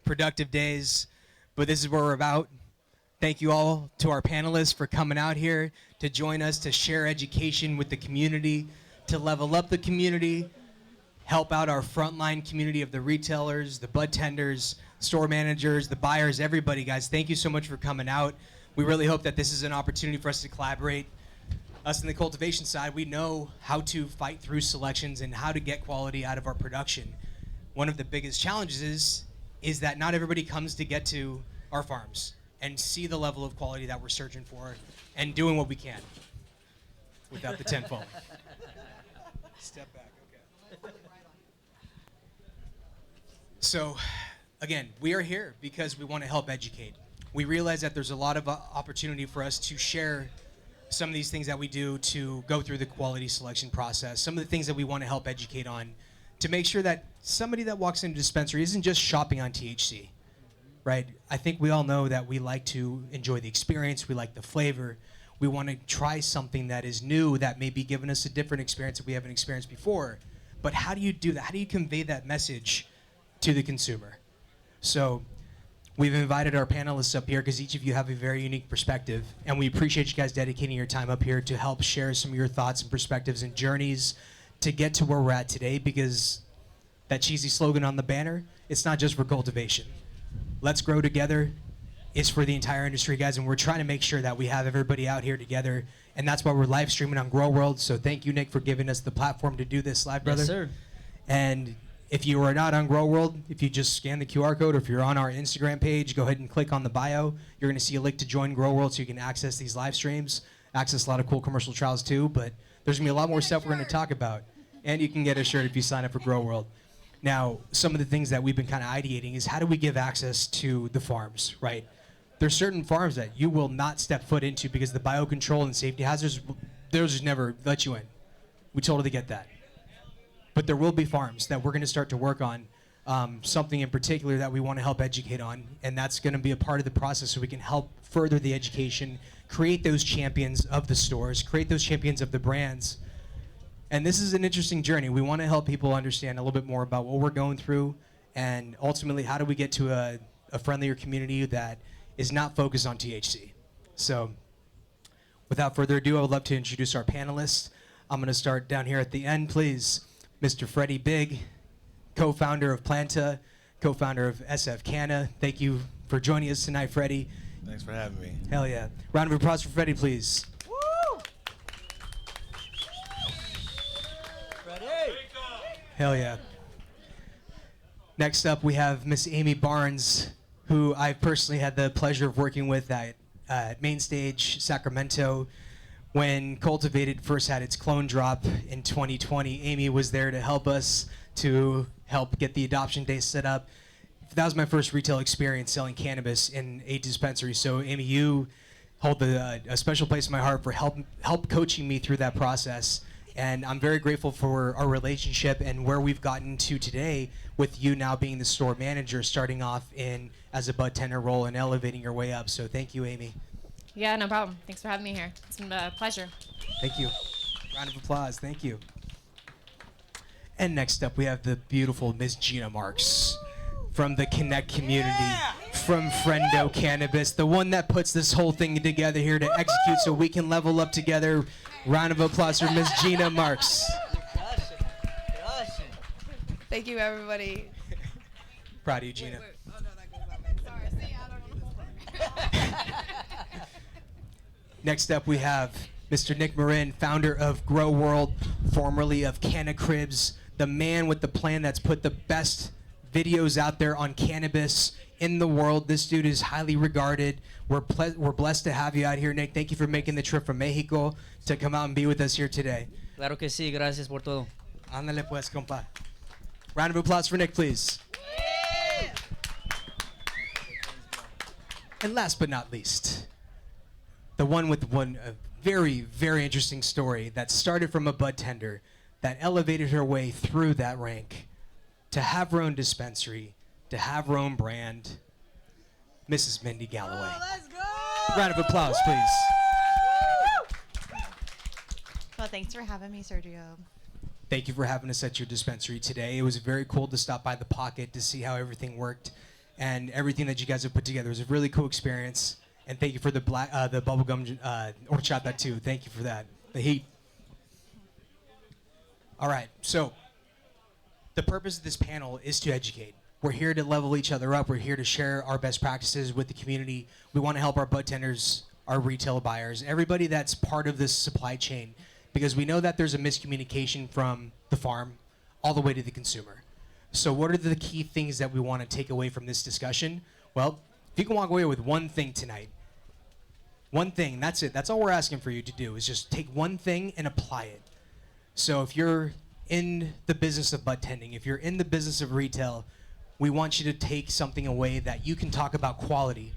productive days, but this is where we're about. Thank you all to our panelists for coming out here to join us to share education with the community, to level up the community, help out our frontline community of the retailers, the bud tenders, store managers, the buyers, everybody, guys. Thank you so much for coming out. We really hope that this is an opportunity for us to collaborate. Us in the cultivation side, we know how to fight through selections and how to get quality out of our production. One of the biggest challenges is that not everybody comes to get to our farms and see the level of quality that we're searching for and doing what we can without the tent falling. Step back, okay. So, again, we are here because we want to help educate. We realize that there's a lot of opportunity for us to share some of these things that we do to go through the quality selection process, some of the things that we want to help educate on, to make sure that somebody that walks into a dispensary isn't just shopping on THC, right? I think we all know that we like to enjoy the experience, we like the flavor, we want to try something that is new, that may be giving us a different experience that we haven't experienced before. But how do you do that? How do you convey that message to the consumer? So we've invited our panelists up here because each of you have a very unique perspective, and we appreciate you guys dedicating your time up here to help share some of your thoughts and perspectives and journeys to get to where we're at today, because that cheesy slogan on the banner, it's not just for cultivation. Let's grow together is for the entire industry, guys, and we're trying to make sure that we have everybody out here together, and that's why we're live streaming on Grow World. So thank you, Nick, for giving us the platform to do this live, brother. Yes, sir. And if you are not on Grow World, if you just scan the QR code, or if you're on our Instagram page, go ahead and click on the bio. You're going to see a link to join Grow World so you can access these live streams, access a lot of cool commercial trials too, but there's going to be a lot more stuff we're going to talk about. And you can get a shirt if you sign up for Grow World. Now, some of the things that we've been kind of ideating is how do we give access to the farms, right? There's certain farms that you will not step foot into because the biocontrol and safety hazards, those just never let you in. We totally get that. But there will be farms that we're going to start to work on, something in particular that we want to help educate on, and that's going to be a part of the process so we can help further the education, create those champions of the stores, create those champions of the brands. And this is an interesting journey. We want to help people understand a little bit more about what we're going through, and ultimately how do we get to a friendlier community that is not focused on THC. So without further ado, I would love to introduce our panelists. I'm going to start down here at the end, please. Mr. Freddie Big, co-founder of Planta, co-founder of SF Canna. Thank you for joining us tonight, Freddie. Thanks for having me. Hell yeah. Round of applause for Freddie, please. Woo! Freddie! Hell yeah. Next up, we have Miss Amy Barnes, who I've personally had the pleasure of working with at Main Stage, Sacramento. When Cultivated first had its clone drop in 2020, Amy was there to help us, to help get the adoption day set up. That was my first retail experience selling cannabis in a dispensary. So Amy, you hold a special place in my heart for help coaching me through that process. And I'm very grateful for our relationship and where we've gotten to today, with you now being the store manager, starting off as a bud tender role and elevating your way up. So thank you, Amy. Yeah, no problem. Thanks for having me here. It's been a pleasure. Thank you. Round of applause. Thank you. And next up, we have the beautiful Miss Gina Marks from the Connect community, from Friendo Cannabis, the one that puts this whole thing together here to execute so we can level up together. Round of applause for Miss Gina Marks. Thank you, everybody. Proud of you, Gina. Wait. Oh, no, that goes that way. Sorry, see, I don't want this part. Next up, we have Mr. Nick Marin, founder of Grow World, formerly of Canna Cribs, the man with the plan that's put the best videos out there on cannabis in the world. This dude is highly regarded. We're blessed to have you out here, Nick. Thank you for making the trip from Mexico to come out and be with us here today. Claro que sí, gracias por todo. Ándale pues, compa. Round of applause for Nick, please. Yeah. And last but not least, the one with a very, very interesting story that started from a bud tender, that elevated her way through that rank to have her own dispensary, to have her own brand, Mrs. Mindy Galloway. Oh, let's go. Round of applause, please. Well, thanks for having me, Sergio. Thank you for having us at your dispensary today. It was very cool to stop by the Pocket to see how everything worked, and everything that you guys have put together. It was a really cool experience. And thank you for the bubblegum horchata that too. Thank you for that. The heat. All right, so the purpose of this panel is to educate. We're here to level each other up. We're here to share our best practices with the community. We want to help our bud tenders, our retail buyers, everybody that's part of this supply chain, because we know that there's a miscommunication from the farm all the way to the consumer. So what are the key things that we want to take away from this discussion? Well, if you can walk away with one thing tonight, one thing, that's it. That's all we're asking for you to do, is just take one thing and apply it. So if you're in the business of bud tending, if you're in the business of retail, we want you to take something away that you can talk about quality,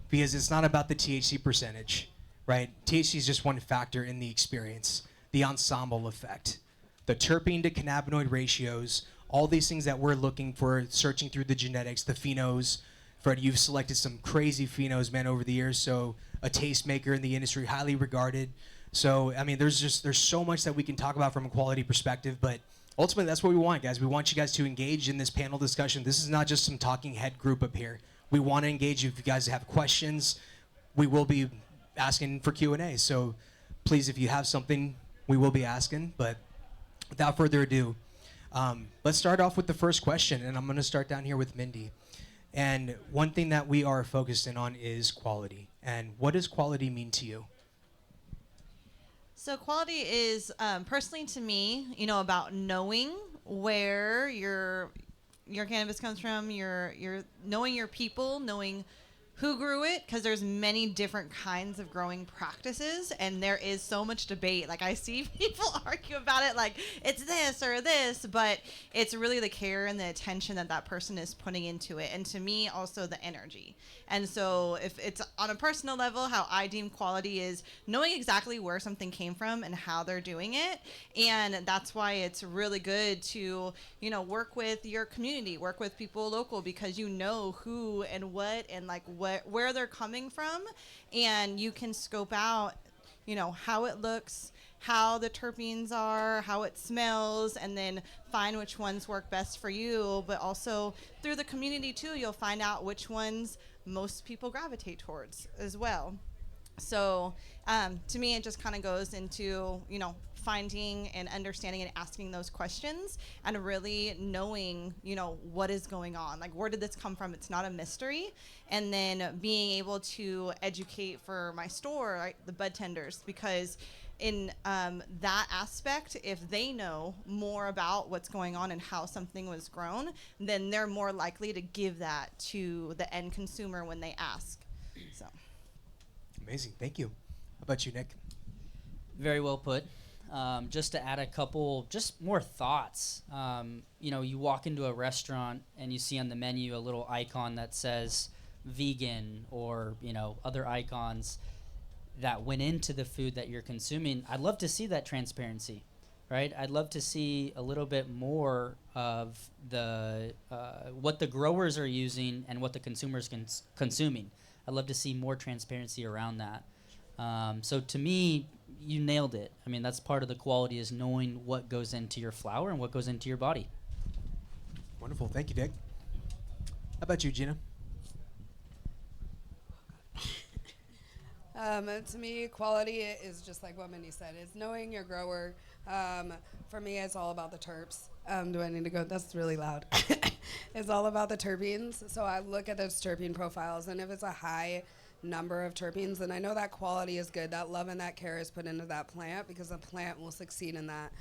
because it's not about the THC percentage, right? THC is just one factor in the experience, the ensemble effect, the terpene to cannabinoid ratios, all these things that we're looking for, searching through the genetics, the phenos. Fred, you've selected some crazy phenos, man, over the years. So a tastemaker in the industry, highly regarded. So, I mean, there's so much that we can talk about from a quality perspective, but ultimately, that's what we want, guys. We want you guys to engage in this panel discussion. This is not just some talking head group up here. We want to engage you. If you guys have questions, we will be asking for Q&A. So please, if you have something, we will be asking. But without further ado, let's start off with the first question. And I'm going to start down here with Mindy. And one thing that we are focused in on is quality. And what does quality mean to you? So quality is personally to me, about knowing where your cannabis comes from, your knowing your people, knowing who grew it, because there's many different kinds of growing practices, and there is so much debate. Like, I see people argue about it like it's this or this, but it's really the care and the attention that person is putting into it, and to me also the energy. And so if it's on a personal level, how I deem quality is knowing exactly where something came from and how they're doing it. And that's why it's really good to, work with your community, work with people local, because you know who and what and like where they're coming from, and you can scope out, how it looks, how the terpenes are, how it smells, and then find which ones work best for you. But also through the community too, you'll find out which ones most people gravitate towards as well. So to me, it just kind of goes into, finding and understanding and asking those questions and really knowing, what is going on. Like, where did this come from? It's not a mystery. And then being able to educate for my store, right, the bud tenders, because in that aspect, if they know more about what's going on and how something was grown, then they're more likely to give that to the end consumer when they ask. So. Amazing. Thank you. How about you, Nick? Very well put. Just to add a couple, just more thoughts. You walk into a restaurant and you see on the menu a little icon that says vegan or, other icons that went into the food that you're consuming. I'd love to see that transparency, right? I'd love to see a little bit more of the what the growers are using and what the consumers consuming. I'd love to see more transparency around that. So to me, you nailed it. I mean, that's part of the quality, is knowing what goes into your flower and what goes into your body. Wonderful. Thank you, Nick. How about you, Gina? To me, quality is just like what Mindy said. It's knowing your grower. For me, it's all about the terps. Do I need to go? That's really loud. It's all about the terpenes. So I look at those terpene profiles, and if it's a high number of terpenes, then I know that quality is good. That love and that care is put into that plant, because the plant will succeed in that.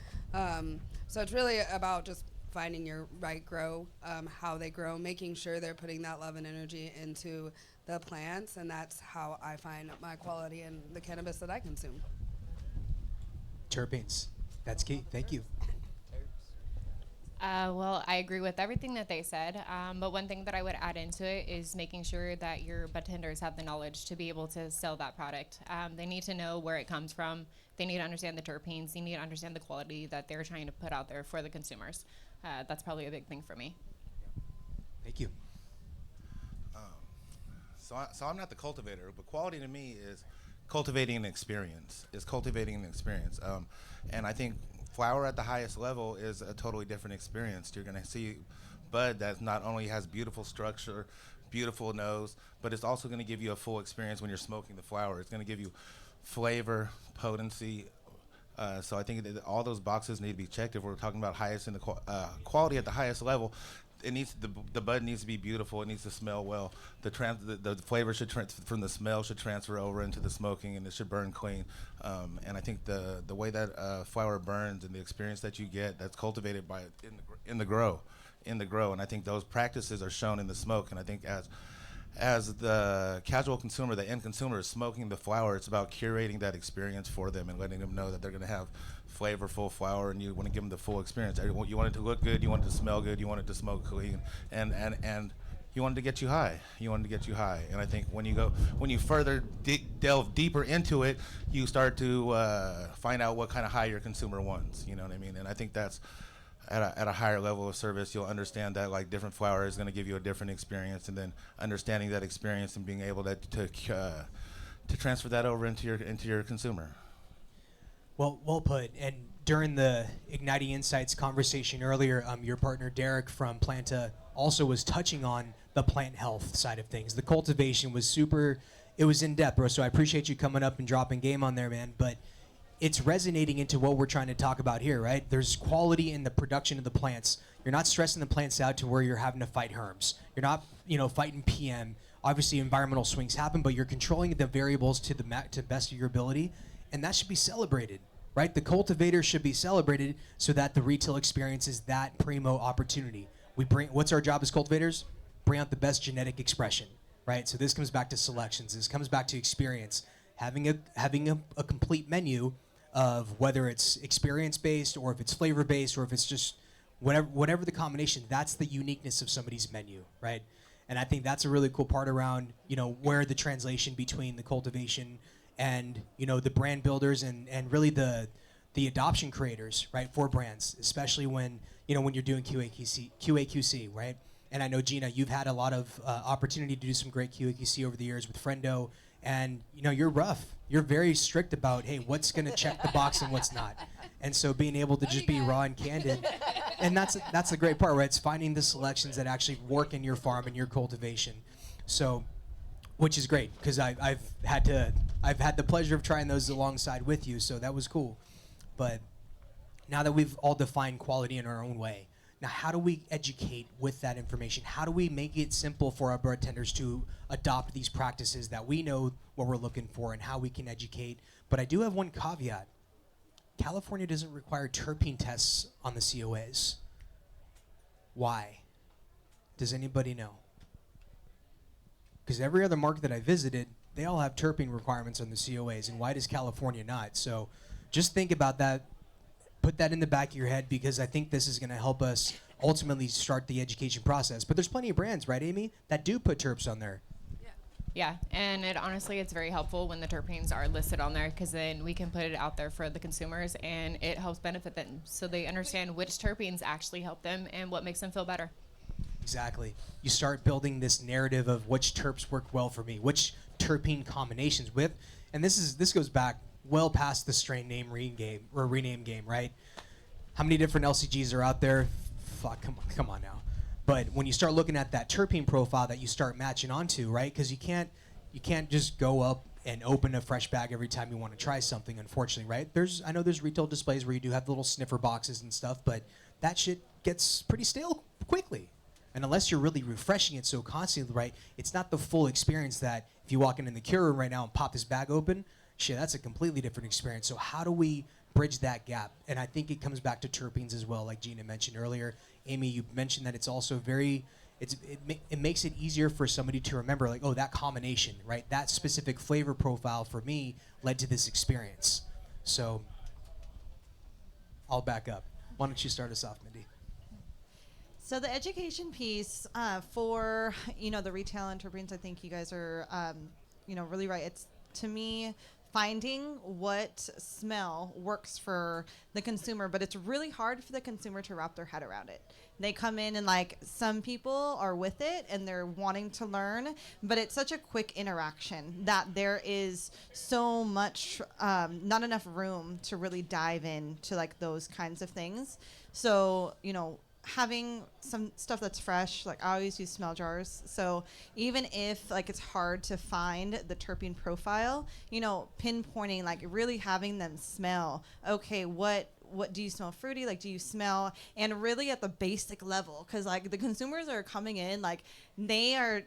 So it's really about just finding your right grow, how they grow, making sure they're putting that love and energy into the plants, and that's how I find my quality in the cannabis that I consume. Terpenes. That's key. Thank you. Well, I agree with everything that they said, but one thing that I would add into it is making sure that your budtenders have the knowledge to be able to sell that product. They need to know where it comes from. They need to understand the terpenes. They need to understand the quality that they're trying to put out there for the consumers. That's probably a big thing for me. Thank you. So I'm not the cultivator, but quality to me is cultivating an experience. And I think flower at the highest level is a totally different experience. You're going to see bud that not only has beautiful structure, beautiful nose, but it's also going to give you a full experience when you're smoking the flower. It's going to give you flavor, potency. So I think that all those boxes need to be checked if we're talking about highest in the quality at the highest level. It needs the bud needs to be beautiful. It needs to smell well. The flavor should from the smell should transfer over into the smoking, and it should burn clean. And I think the way that flower burns and the experience that you get that's cultivated by in the grow, and I think those practices are shown in the smoke. And I think as the casual consumer, the end consumer is smoking the flower, it's about curating that experience for them and letting them know that they're going to have flavorful flower, and you want to give them the full experience. You want it to look good, you want it to smell good, you want it to smoke clean, and you want it to get you high. You want it to get you high. And I think when you further delve deeper into it, you start to find out what kind of high your consumer wants. You know what I mean? And I think that's at a higher level of service, you'll understand that like different flower is going to give you a different experience, and then understanding that experience and being able to transfer that over into your consumer. Well put. And during the Igniting Insights conversation earlier, your partner Derek from Planta also was touching on the plant health side of things. The cultivation was it was in depth, bro. So I appreciate you coming up and dropping game on there, man. But it's resonating into what we're trying to talk about here, right? There's quality in the production of the plants. You're not stressing the plants out to where you're having to fight herms. You're not, fighting PM. Obviously, environmental swings happen, but you're controlling the variables to the best of your ability, and that should be celebrated, right? The cultivator should be celebrated so that the retail experience is that primo opportunity. What's our job as cultivators? Bring out the best genetic expression, right? So this comes back to selections. This comes back to experience. Having a complete menu of whether it's experience-based or if it's flavor-based or if it's just whatever the combination, that's the uniqueness of somebody's menu, right? And I think that's a really cool part around, where the translation between the cultivation and, the brand builders and really the adoption creators, right, for brands, especially when you're doing QA/QC, right? And I know, Gina, you've had a lot of opportunity to do some great QA/QC over the years with Friendo. And you're rough. You're very strict about, hey, what's going to check the box and what's not. And so being able to just be raw and candid, and that's the great part, right? It's finding the selections that actually work in your farm and your cultivation. So, which is great because I've had the pleasure of trying those alongside with you. So that was cool. But now that we've all defined quality in our own way, now how do we educate with that information? How do we make it simple for our bartenders to adopt these practices that we know what we're looking for and how we can educate? But I do have one caveat. California doesn't require terpene tests on the COAs. Why? Does anybody know? Because every other market that I visited, they all have terpene requirements on the COAs, and why does California not? So just think about that. Put that in the back of your head, because I think this is going to help us ultimately start the education process. But there's plenty of brands, right, Amy, that do put terps on there. Yeah, and it's very helpful when the terpenes are listed on there, because then we can put it out there for the consumers, and it helps benefit them so they understand which terpenes actually help them and what makes them feel better. Exactly. You start building this narrative of which terps work well for me, which terpene combinations with, and this goes back well past the strain name rename game, right? How many different LCGs are out there? Fuck, come on now. But when you start looking at that terpene profile that you start matching onto, right? Because you can't just go up and open a fresh bag every time you want to try something, unfortunately, right? I know there's retail displays where you do have little sniffer boxes and stuff, but that shit gets pretty stale quickly. And unless you're really refreshing it so constantly, right, it's not the full experience that if you walk in the cure room right now and pop this bag open, shit, that's a completely different experience. So how do we bridge that gap? And I think it comes back to terpenes as well, like Gina mentioned earlier. Amy, you mentioned that it's also it makes it easier for somebody to remember, like, oh, that combination, right? That specific flavor profile for me led to this experience. So I'll back up. Why don't you start us off, Mindy? So the education piece for the retail and terpenes, I think you guys are really right. It's, to me, finding what smell works for the consumer, but it's really hard for the consumer to wrap their head around it. They come in and like some people are with it and they're wanting to learn, but it's such a quick interaction that there is so much, not enough room to really dive into like those kinds of things. So, having some stuff that's fresh, like I always use smell jars. So even if like it's hard to find the terpene profile, pinpointing, like really having them smell, okay, what do you smell fruity? Like, do you smell, and really at the basic level, because like the consumers are coming in, like they are,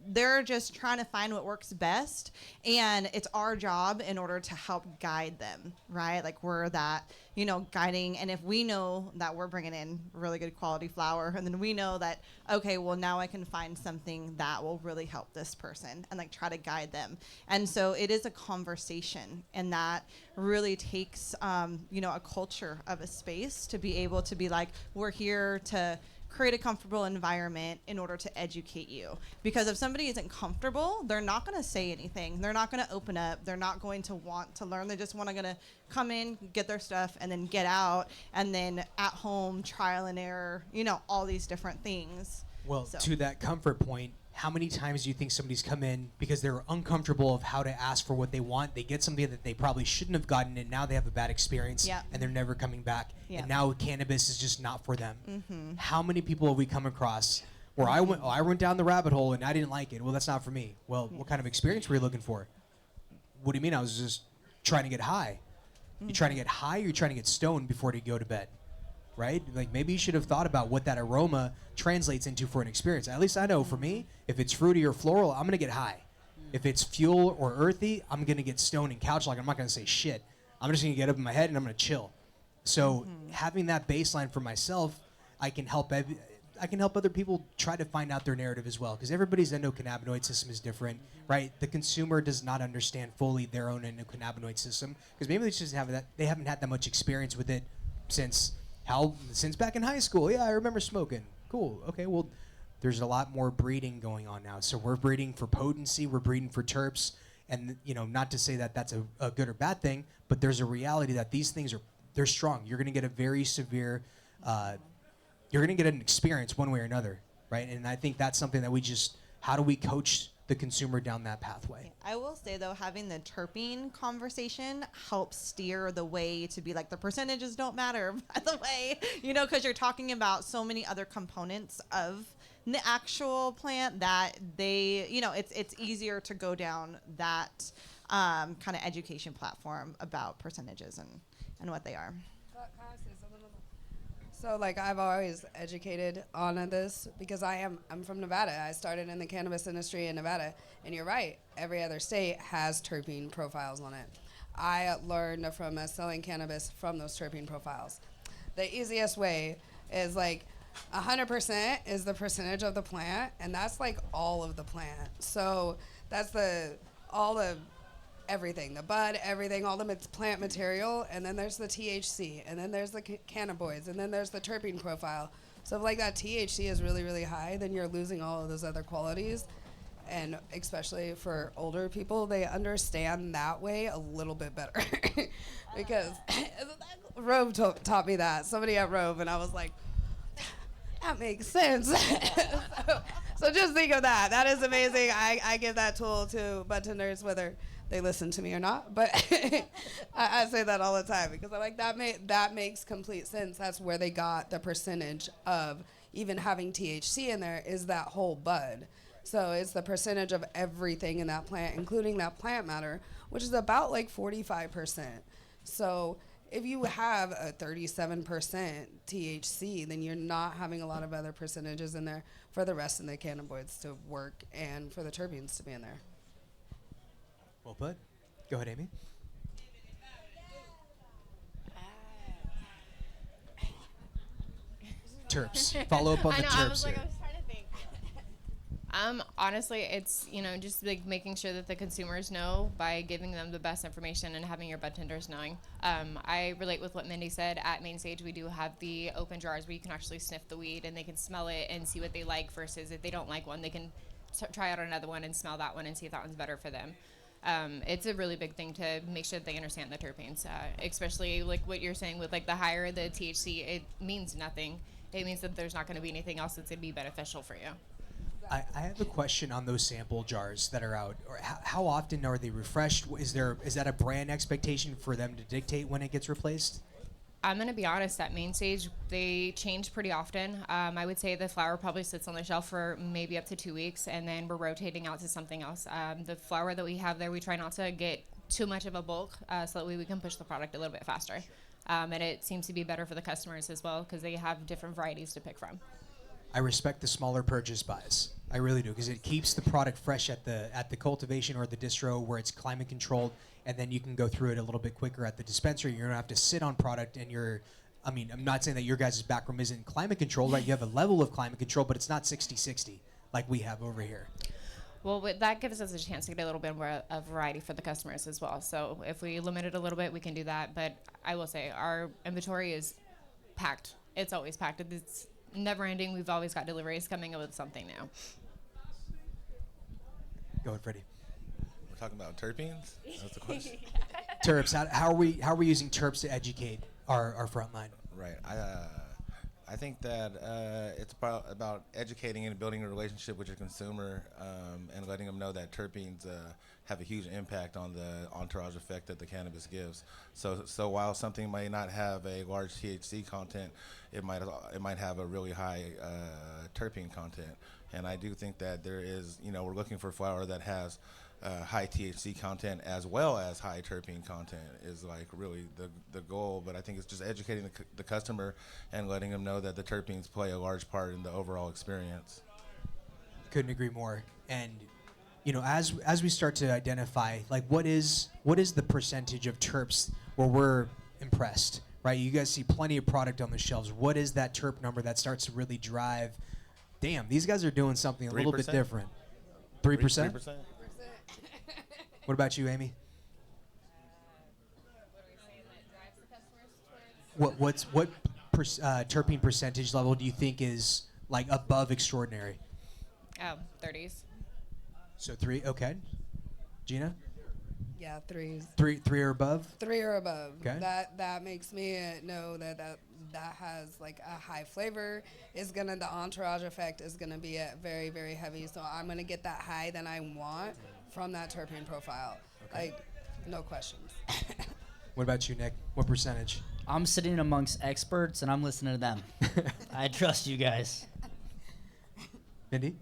they're just trying to find what works best, and it's our job in order to help guide them, right? Like we're that, guiding, and if we know that we're bringing in really good quality flower, and then we know that, okay, well now I can find something that will really help this person, and like try to guide them. And so it is a conversation, and that really takes, a culture of a space to be able to be like, we're here to create a comfortable environment in order to educate you. Because if somebody isn't comfortable, they're not going to say anything. They're not going to open up. They're not going to want to learn. They just want to come in, get their stuff, and then get out. And then at home, trial and error, all these different things. Well, So. to that comfort point, how many times do you think somebody's come in because they're uncomfortable of how to ask for what they want? They get something that they probably shouldn't have gotten, and now they have a bad experience, Yep. and they're never coming back. Yep. And now cannabis is just not for them. Mm-hmm. How many people have we come across where I went down the rabbit hole and I didn't like it? Well, that's not for me. Well, what kind of experience were you looking for? What do you mean? I was just trying to get high. You trying to get high, or you trying to get stoned before you go to bed? Right? Like maybe you should have thought about what that aroma translates into for an experience. At least I know for me, if it's fruity or floral, I'm gonna get high. If it's fuel or earthy, I'm gonna get stoned and couch like I'm not gonna say shit. I'm just gonna get up in my head and I'm gonna chill. So having that baseline for myself, I can help other people try to find out their narrative as well, because everybody's endocannabinoid system is different, right? The consumer does not understand fully their own endocannabinoid system, because maybe they haven't had that much experience with it since back in high school. Yeah, I remember smoking. Cool. Okay, well, there's a lot more breeding going on now. So we're breeding for potency, we're breeding for terps, and not to say that that's a good or bad thing, but there's a reality that these things they're strong. You're going to get a very severe, you're going to get an experience one way or another, right? And I think that's something that how do we coach the consumer down that pathway? I will say though, having the terpene conversation helps steer the way to be like, the percentages don't matter, by the way, because you're talking about so many other components of the actual plant that it's easier to go down that kind of education platform about percentages and what they are. So like I've always educated on this because I'm from Nevada. I started in the cannabis industry in Nevada, and you're right, every other state has terpene profiles on it. I learned from selling cannabis from those terpene profiles. The easiest way is like 100% is the percentage of the plant, and that's like all of the plant. So that's all the everything, the bud, everything, all the plant material, and then there's the THC, and then there's the cannabinoids, and then there's the terpene profile. So if like that THC is really, really high, then you're losing all of those other qualities. And especially for older people, they understand that way a little bit better. Because Rove taught me that. Somebody at Rove, and I was like, that makes sense. so just think of that. That is amazing. I give that tool to budtenders, whether they listen to me or not, but I say that all the time because I like that makes complete sense. That's where they got the percentage of even having THC in there, is that whole bud. So it's the percentage of everything in that plant, including that plant matter, which is about like 45%. So if you have a 37% THC, then you're not having a lot of other percentages in there for the rest of the cannabinoids to work and for the terpenes to be in there. Well put. Go ahead, Amy. Terps. Follow up on I the know, terps I was here. trying to think. Honestly, it's, just like making sure that the consumers know by giving them the best information and having your budtenders knowing. I relate with what Mindy said. At Main Stage, we do have the open jars where you can actually sniff the weed and they can smell it and see what they like, versus if they don't like one, they can try out another one and smell that one and see if that one's better for them. It's a really big thing to make sure that they understand the terpenes, especially like what you're saying with like the higher the THC, it means nothing. It means that there's not going to be anything else that's going to be beneficial for you. I have a question on those sample jars that are out. Or how often are they refreshed? Is that a brand expectation for them to dictate when it gets replaced? I'm going to be honest, at main stage, they change pretty often. I would say the flower probably sits on the shelf for maybe up to 2 weeks, and then we're rotating out to something else. The flower that we have there, we try not to get too much of a bulk so that way we can push the product a little bit faster. And it seems to be better for the customers as well because they have different varieties to pick from. I respect the smaller purchase buys. I really do, because it keeps the product fresh at the cultivation or the distro where it's climate controlled, and then you can go through it a little bit quicker at the dispensary. You don't have to sit on product, and I'm not saying that your guys' backroom isn't climate controlled, right? You have a level of climate control, but it's not 60-60 like we have over here. Well, that gives us a chance to get a little bit more of variety for the customers as well. So if we limit it a little bit, we can do that. But I will say our inventory is packed. It's always packed. It's never ending. We've always got deliveries coming up with something new. Go ahead, Freddie. We're talking about terpenes? That's the question. Terps. How are we using terps to educate our front line? Right. I think that it's about educating and building a relationship with your consumer and letting them know that terpenes have a huge impact on the entourage effect that the cannabis gives. So while something might not have a large THC content, it might have a really high terpene content. And I do think that there is, we're looking for flower that has high THC content as well as high terpene content is like really the goal. But I think it's just educating the customer and letting them know that the terpenes play a large part in the overall experience. Couldn't agree more. And as we start to identify, like, what is the percentage of terps where we're impressed, right? You guys see plenty of product on the shelves. What is that terp number that starts to really drive? Damn, these guys are doing something a little bit different. 3%? 3%? What about you, Amy? What terpene percentage level do you think is like above extraordinary? 30s. So 3, okay. Gina? Yeah, threes. 3 or above? 3 or above. Okay. That makes me know that has like a high flavor. The entourage effect is gonna be very, very heavy. So I'm gonna get that high that I want from that terpene profile. Okay. Like, no questions. What about you, Nick? What percentage? I'm sitting amongst experts and I'm listening to them. I trust you guys. Mindy?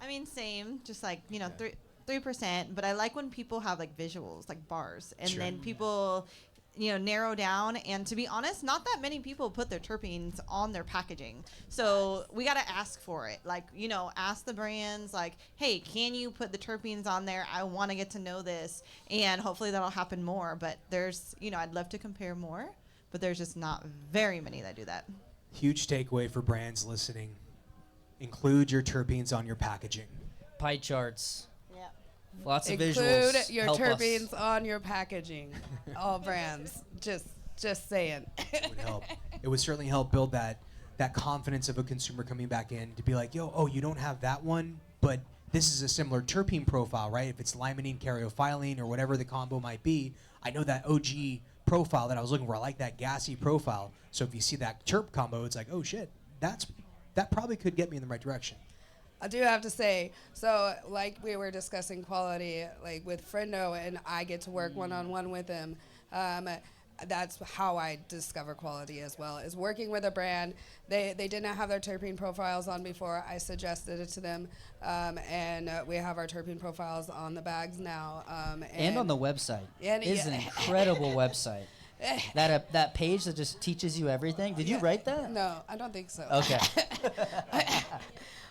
I mean, same, just like 3%. But I like when people have like visuals, like bars, and then people, narrow down. And to be honest, not that many people put their terpenes on their packaging. So we got to ask for it. Like, ask the brands, like, hey, can you put the terpenes on there? I want to get to know this. And hopefully that'll happen more. But there's, I'd love to compare more, but there's just not very many that do that. Huge takeaway for brands listening. Include your terpenes on your packaging. Pie charts. Yeah. Lots of Include visuals. your Help us. terpenes on your packaging. All brands. Just saying. It would help. It would certainly help build that confidence of a consumer coming back in to be like, you don't have that one, but this is a similar terpene profile, right? If it's limonene, caryophyllene, or whatever the combo might be, I know that OG profile that I was looking for. I like that gassy profile. So if you see that terp combo, it's like, oh shit, that probably could get me in the right direction. I do have to say, so like we were discussing quality, like with Friendo, and I get to work one-on-one with him. That's how I discover quality as well, is working with a brand. They didn't have their terpene profiles on before. I suggested it to them, and we have our terpene profiles on the bags now. And on the website. It's an incredible website. That page that just teaches you everything. Did you write that? No, I don't think so. Okay.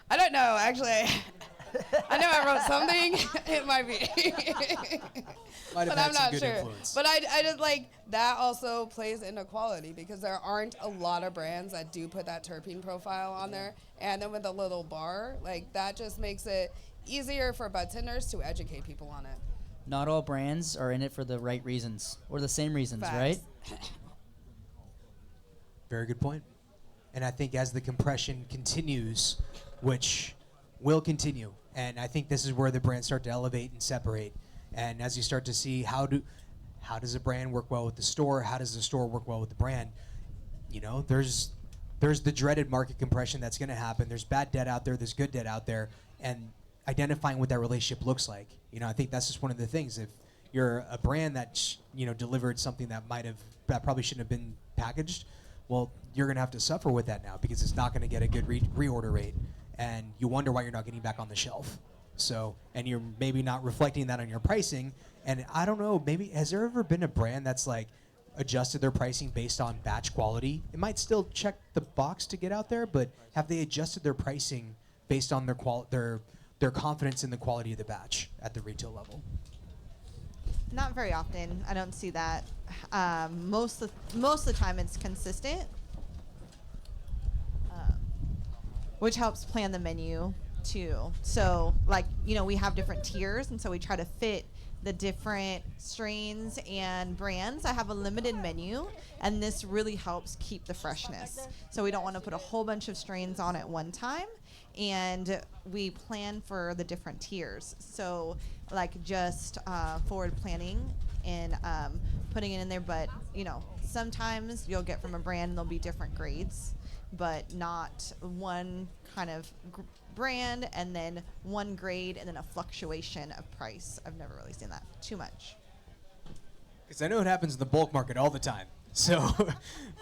I don't know, actually. I know I wrote something. It might be. Might have But had I'm some not good sure. influence. But I just like that also plays into quality because there aren't a lot of brands that do put that terpene profile on there. And then with a little bar, like that just makes it easier for budtenders to educate people on it. Not all brands are in it for the right reasons or the same reasons, Facts. right? Very good point. And I think as the compression continues, which will continue, and I think this is where the brands start to elevate and separate, And as you start to see how does a brand work well with the store, how does the store work well with the brand, you know, there's the dreaded market compression that's going to happen. There's bad debt out there, there's good debt out there, and identifying what that relationship looks like. You know, I think that's just one of the things. If you're a brand that delivered something that probably shouldn't have been packaged, well, you're going to have to suffer with that now because it's not going to get a good reorder rate, and you wonder why you're not getting back on the shelf. So, and you're maybe not reflecting that on your pricing. And I don't know, maybe has there ever been a brand that's like adjusted their pricing based on batch quality? It might still check the box to get out there, but have they adjusted their pricing based on their confidence in the quality of the batch at the retail level? Not very often. I don't see that. Most of the time, it's consistent, which helps plan the menu too. So, like, we have different tiers, and so we try to fit the different strains and brands. I have a limited menu, and this really helps keep the freshness. So we don't want to put a whole bunch of strains on at one time, and we plan for the different tiers. So, like, just forward planning and putting it in there. But sometimes you'll get from a brand and there'll be different grades, but not one kind of brand and then one grade and then a fluctuation of price. I've never really seen that too much. Because I know it happens in the bulk market all the time. So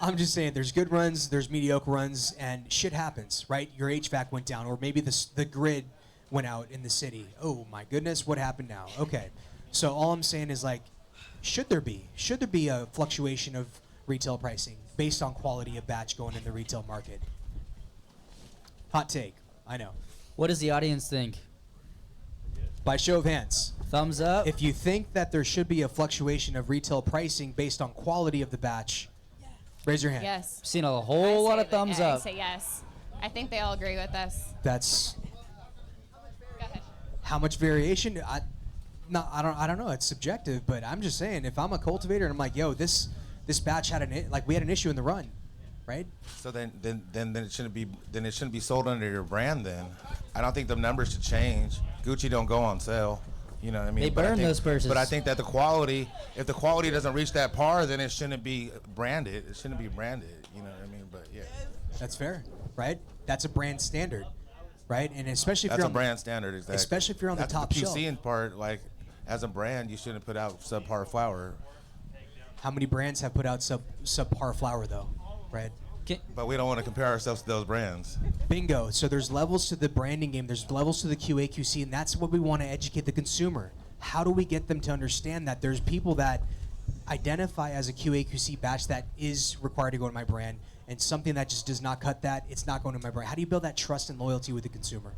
I'm just saying there's good runs, there's mediocre runs, and shit happens, right? Your HVAC went down, or maybe the grid went out in the city. Oh my goodness, what happened now? Okay. So all I'm saying is, like, should there be a fluctuation of retail pricing based on quality of batch going in the retail market? Hot take, I know. What does the audience think? By show of hands. Thumbs up. If you think that there should be a fluctuation of retail pricing based on quality of the batch, raise your hand. Yes. Seen a whole lot of thumbs I up. say yes. I think they all agree with us. That's Go ahead. how much variation. I don't know. It's subjective, but I'm just saying, if I'm a cultivator and I'm like, yo, this batch had we had an issue in the run, right? So then it shouldn't be sold under your brand. Then I don't think the numbers should change. Gucci don't go on sale. You know what I mean? They burn those purses. But I think that if the quality doesn't reach that par, then it shouldn't be branded. It shouldn't be branded. You know what I mean? But yeah, That's fair, right? That's a brand standard, right? And especially if that's you're a on brand standard. Exactly. especially if you're on the That's top the shelf. QC part, like, as a brand, you shouldn't put out subpar flour. How many brands have put out subpar flour though, right? But we don't want to compare ourselves to those brands. Bingo. So there's levels to the branding game. There's levels to the QA QC, and that's what we want to educate the consumer. How do we get them to understand that there's people that identify as a QA QC batch that is required to go to my brand, and something that just does not cut that, it's not going to my brand. How do you build that trust and loyalty with the consumer?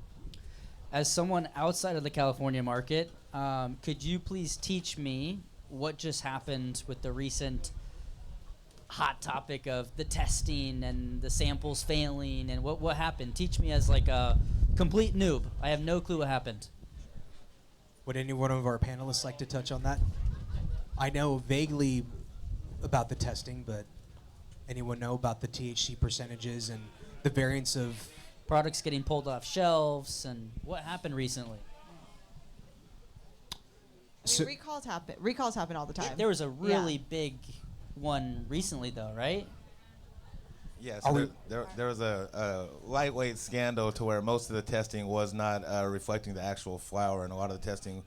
As someone outside of the California market, could you please teach me what just happened with the recent hot topic of the testing and the samples failing, and what happened? Teach me as like a complete noob. I have no clue what happened. Would any one of our panelists like to touch on that? I know vaguely about the testing, but anyone know about the THC percentages and the variance of Products getting pulled off shelves, and what happened recently? So- Recalls happen all the time. There was a really big one recently, though, right? Yes, Are we- there was a lightweight scandal to where most of the testing was not reflecting the actual flour, and a lot of the testing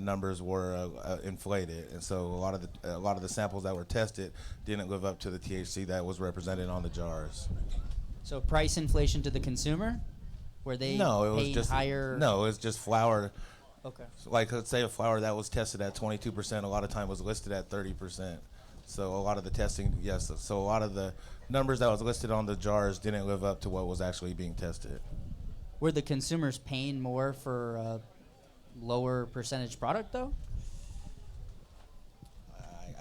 numbers were inflated, and so a lot of the samples that were tested didn't live up to the THC that was represented on the jars. So price inflation to the consumer, where they No, it was pay just higher. No, it was just flour. Okay. So, like, let's say a flour that was tested at 22%, a lot of time was listed at 30%. So a lot of the testing, yes. So a lot of the numbers that was listed on the jars didn't live up to what was actually being tested. Were the consumers paying more for a lower percentage product, though?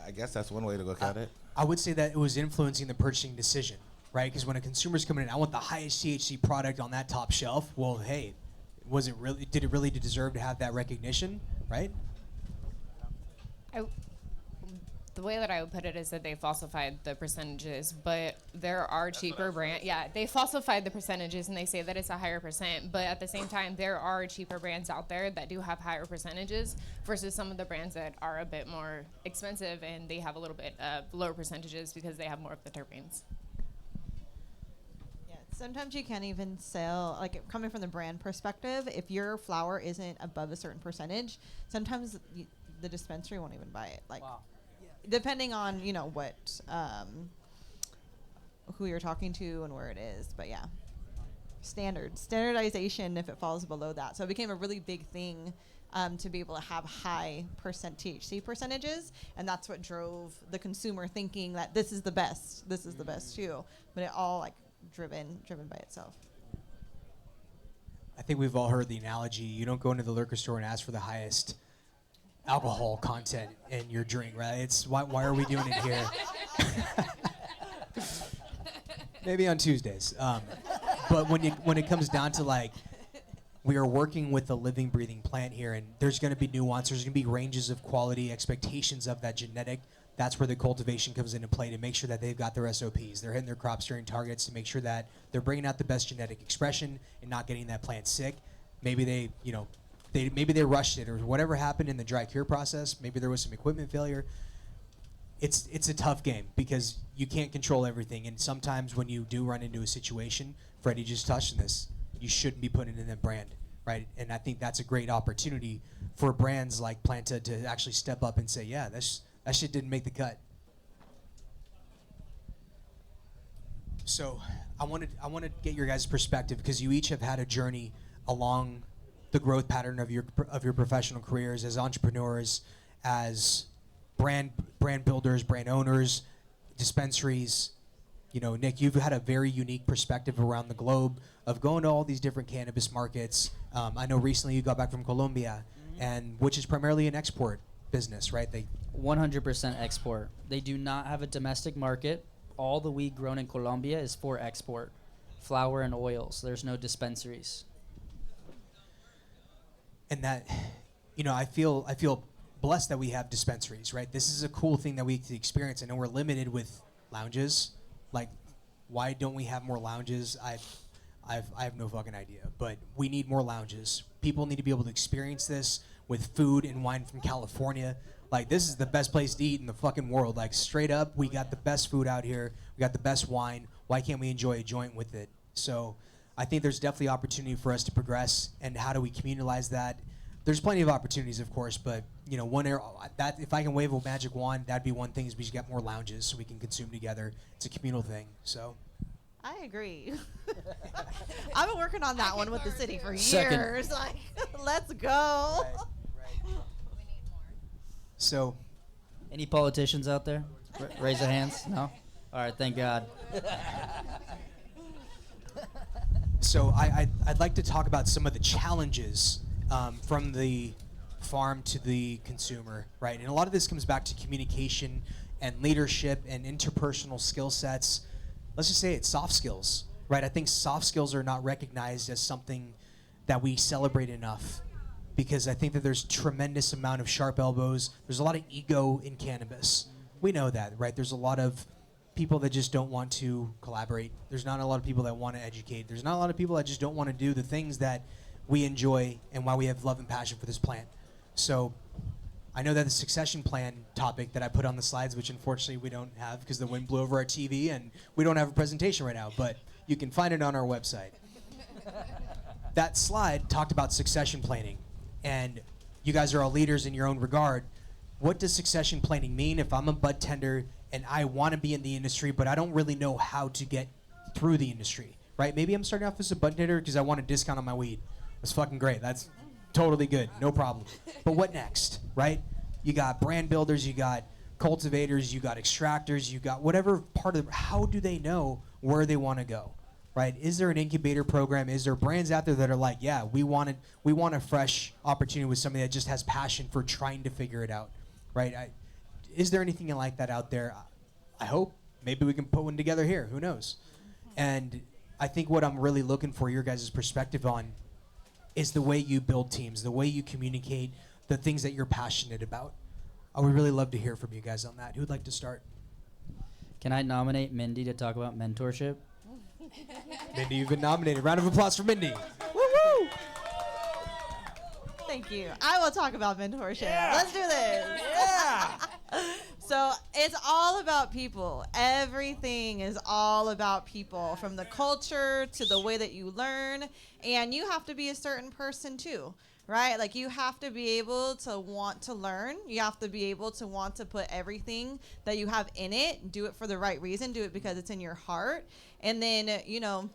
I guess that's one way to look at it. I would say that it was influencing the purchasing decision, right? Because when a consumer's coming in, I want the highest THC product on that top shelf. Well, hey, did it really deserve to have that recognition, right? The way that I would put it is that they falsified the percentages, but there are cheaper brands. Yeah, they falsified the percentages and they say that it's a higher percent, but at the same time, there are cheaper brands out there that do have higher percentages versus some of the brands that are a bit more expensive and they have a little bit lower percentages because they have more of the terpenes. Yeah, sometimes you can't even sell, like coming from the brand perspective, if your flower isn't above a certain percentage, sometimes the dispensary won't even buy it. Like, Wow. depending on, you know, what, who you're talking to and where it is. But yeah, standardization if it falls below that. So it became a really big thing to be able to have high percent THC percentages, and that's what drove the consumer thinking that this is the best too. But it all like driven by itself. I think we've all heard the analogy. You don't go into the liquor store and ask for the highest alcohol content in your drink, right? It's why are we doing it here? Maybe on Tuesdays. But when it comes down to, like, we are working with a living, breathing plant here, and there's going to be nuance. There's going to be ranges of quality, expectations of that genetic. That's where the cultivation comes into play to make sure that they've got their SOPs. They're hitting their crop steering targets to make sure that they're bringing out the best genetic expression and not getting that plant sick. Maybe maybe they rushed it or whatever happened in the dry cure process. Maybe there was some equipment failure. It's a tough game because you can't control everything. And sometimes when you do run into a situation, Freddie just touched on this, you shouldn't be putting in that brand, right? And I think that's a great opportunity for brands like Planta to actually step up and say, yeah, that shit didn't make the cut. So I want to get your guys' perspective because you each have had a journey along the growth pattern of your professional careers as entrepreneurs, as brand builders, brand owners, dispensaries. You know, Nick, you've had a very unique perspective around the globe of going to all these different cannabis markets. I know recently you got back from Colombia, and which is primarily an export business, right? They 100% export. They do not have a domestic market. All the weed grown in Colombia is for export. Flower and oils. There's no dispensaries. and that, you know, I feel blessed that we have dispensaries, right? This is a cool thing that we get to experience. I know we're limited with lounges. Like, why don't we have more lounges? I have no fucking idea, but we need more lounges. People need to be able to experience this with food and wine from California. Like, this is the best place to eat in the fucking world. Like, straight up, we got the best food out here. We got the best wine. Why can't we enjoy a joint with it? So I think there's definitely opportunity for us to progress. And how do we communalize that? There's plenty of opportunities, of course, but, you know, that if I can wave a magic wand, that'd be one thing, is we should get more lounges so we can consume together. It's a communal thing, so. I agree. I've been working on that one with the city for Second. years. Like, let's go. So, Any politicians out there? Raise their hands. No? All right, thank God. so I'd like to talk about some of the challenges from the farm to the consumer, right? And a lot of this comes back to communication and leadership and interpersonal skill sets. Let's just say it's soft skills, right? I think soft skills are not recognized as something that we celebrate enough, because I think that there's tremendous amount of sharp elbows. There's a lot of ego in cannabis. We know that, right? There's a lot of people that just don't want to collaborate. There's not a lot of people that want to educate. There's not a lot of people that just don't want to do the things that we enjoy and why we have love and passion for this plant. So I know that the succession plan topic that I put on the slides, which unfortunately we don't have because the wind blew over our TV and we don't have a presentation right now, but you can find it on our website. That slide talked about succession planning, and you guys are all leaders in your own regard. What does succession planning mean if I'm a bud tender and I want to be in the industry, but I don't really know how to get through the industry, right? Maybe I'm starting off as a bud tender because I want a discount on my weed. That's fucking great. That's totally good. No problem. But what next, right? You got brand builders, you got cultivators, you got extractors, you got whatever part of how do they know where they want to go, right? Is there an incubator program? Is there brands out there that are like, yeah, we want a fresh opportunity with somebody that just has passion for trying to figure it out, right? Is there anything like that out there? I hope. Maybe we can put one together here. Who knows? And I think what I'm really looking for your guys' perspective on is the way you build teams, the way you communicate, the things that you're passionate about. I would really love to hear from you guys on that. Who'd like to start? Can I nominate Mindy to talk about mentorship? Mindy, you've been nominated. Round of applause for Mindy. Thank you. I will talk about mentorship. Let's do this. Yeah. So it's all about people. Everything is all about people, from the culture to the way that you learn. And you have to be a certain person too, right? Like, you have to be able to want to learn. You have to be able to want to put everything that you have in it, do it for the right reason, do it because it's in your heart. And then,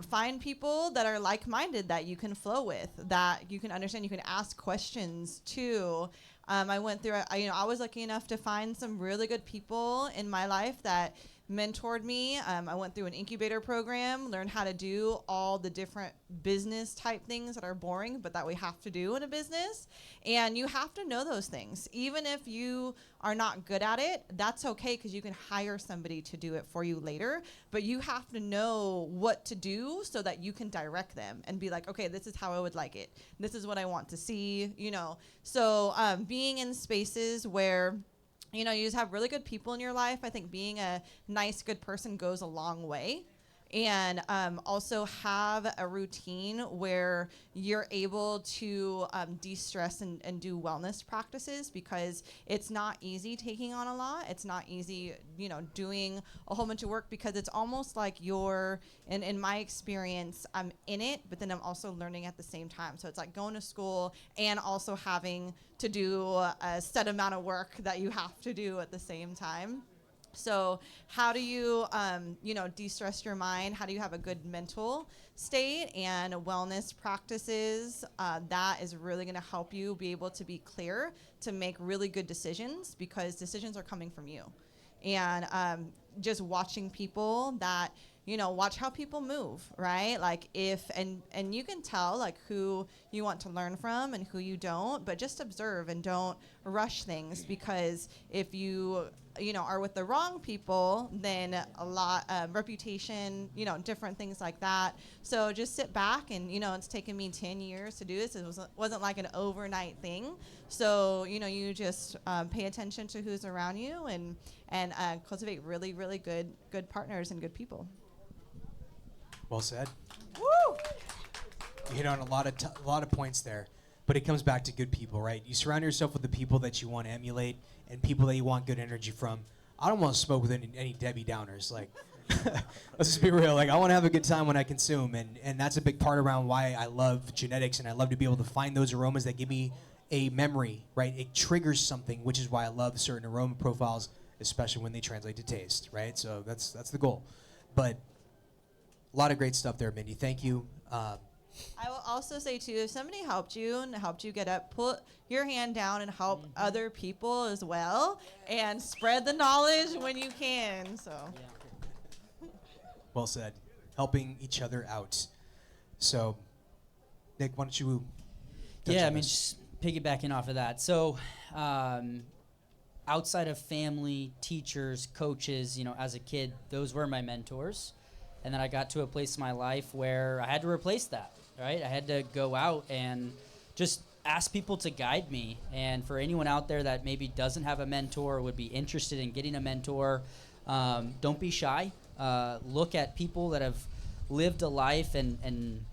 find people that are like-minded, that you can flow with, that you can understand, you can ask questions to. I went through, I was lucky enough to find some really good people in my life that mentored me. I went through an incubator program, learned how to do all the different business type things that are boring, but that we have to do in a business. And you have to know those things. Even if you are not good at it, that's okay, because you can hire somebody to do it for you later. But you have to know what to do so that you can direct them and be like, okay, this is how I would like it. This is what I want to see, So being in spaces where you just have really good people in your life. I think being a nice, good person goes a long way. And also have a routine where you're able to de-stress and do wellness practices, because it's not easy taking on a lot. It's not easy, doing a whole bunch of work, because it's almost like in my experience, I'm in it, but then I'm also learning at the same time. So it's like going to school and also having to do a set amount of work that you have to do at the same time. So how do you, de-stress your mind? How do you have a good mental state? And wellness practices, that is really going to help you be able to be clear, to make really good decisions, because decisions are coming from you. And just watching people that, watch how people move, right? Like and you can tell like who you want to learn from and who you don't, but just observe and don't rush things, because if you are with the wrong people, then a lot reputation, different things like that. So just sit back, and it's taken me 10 years to do this. It wasn't like an overnight thing. So you just pay attention to who's around you, and cultivate really, really good partners and good people. Well said. Woo! You hit on a lot of points there, but it comes back to good people, right? You surround yourself with the people that you want to emulate and people that you want good energy from. I don't want to smoke with any Debbie Downers. Like, let's just be real. Like, I want to have a good time when I consume, and that's a big part around why I love genetics, and I love to be able to find those aromas that give me a memory, right? It triggers something, which is why I love certain aroma profiles, especially when they translate to taste, right? So that's the goal. But a lot of great stuff there, Mindy. Thank you. I will also say too, if somebody helped you get up, put your hand down and help other people as well, and spread the knowledge when you can. So. Well said. Helping each other out. So, Nick, why don't you? Just piggybacking off of that. So, outside of family, teachers, coaches, as a kid, those were my mentors. And then I got to a place in my life where I had to replace that, right? I had to go out and just ask people to guide me. And for anyone out there that maybe doesn't have a mentor or would be interested in getting a mentor, don't be shy. Look at people that have lived a life and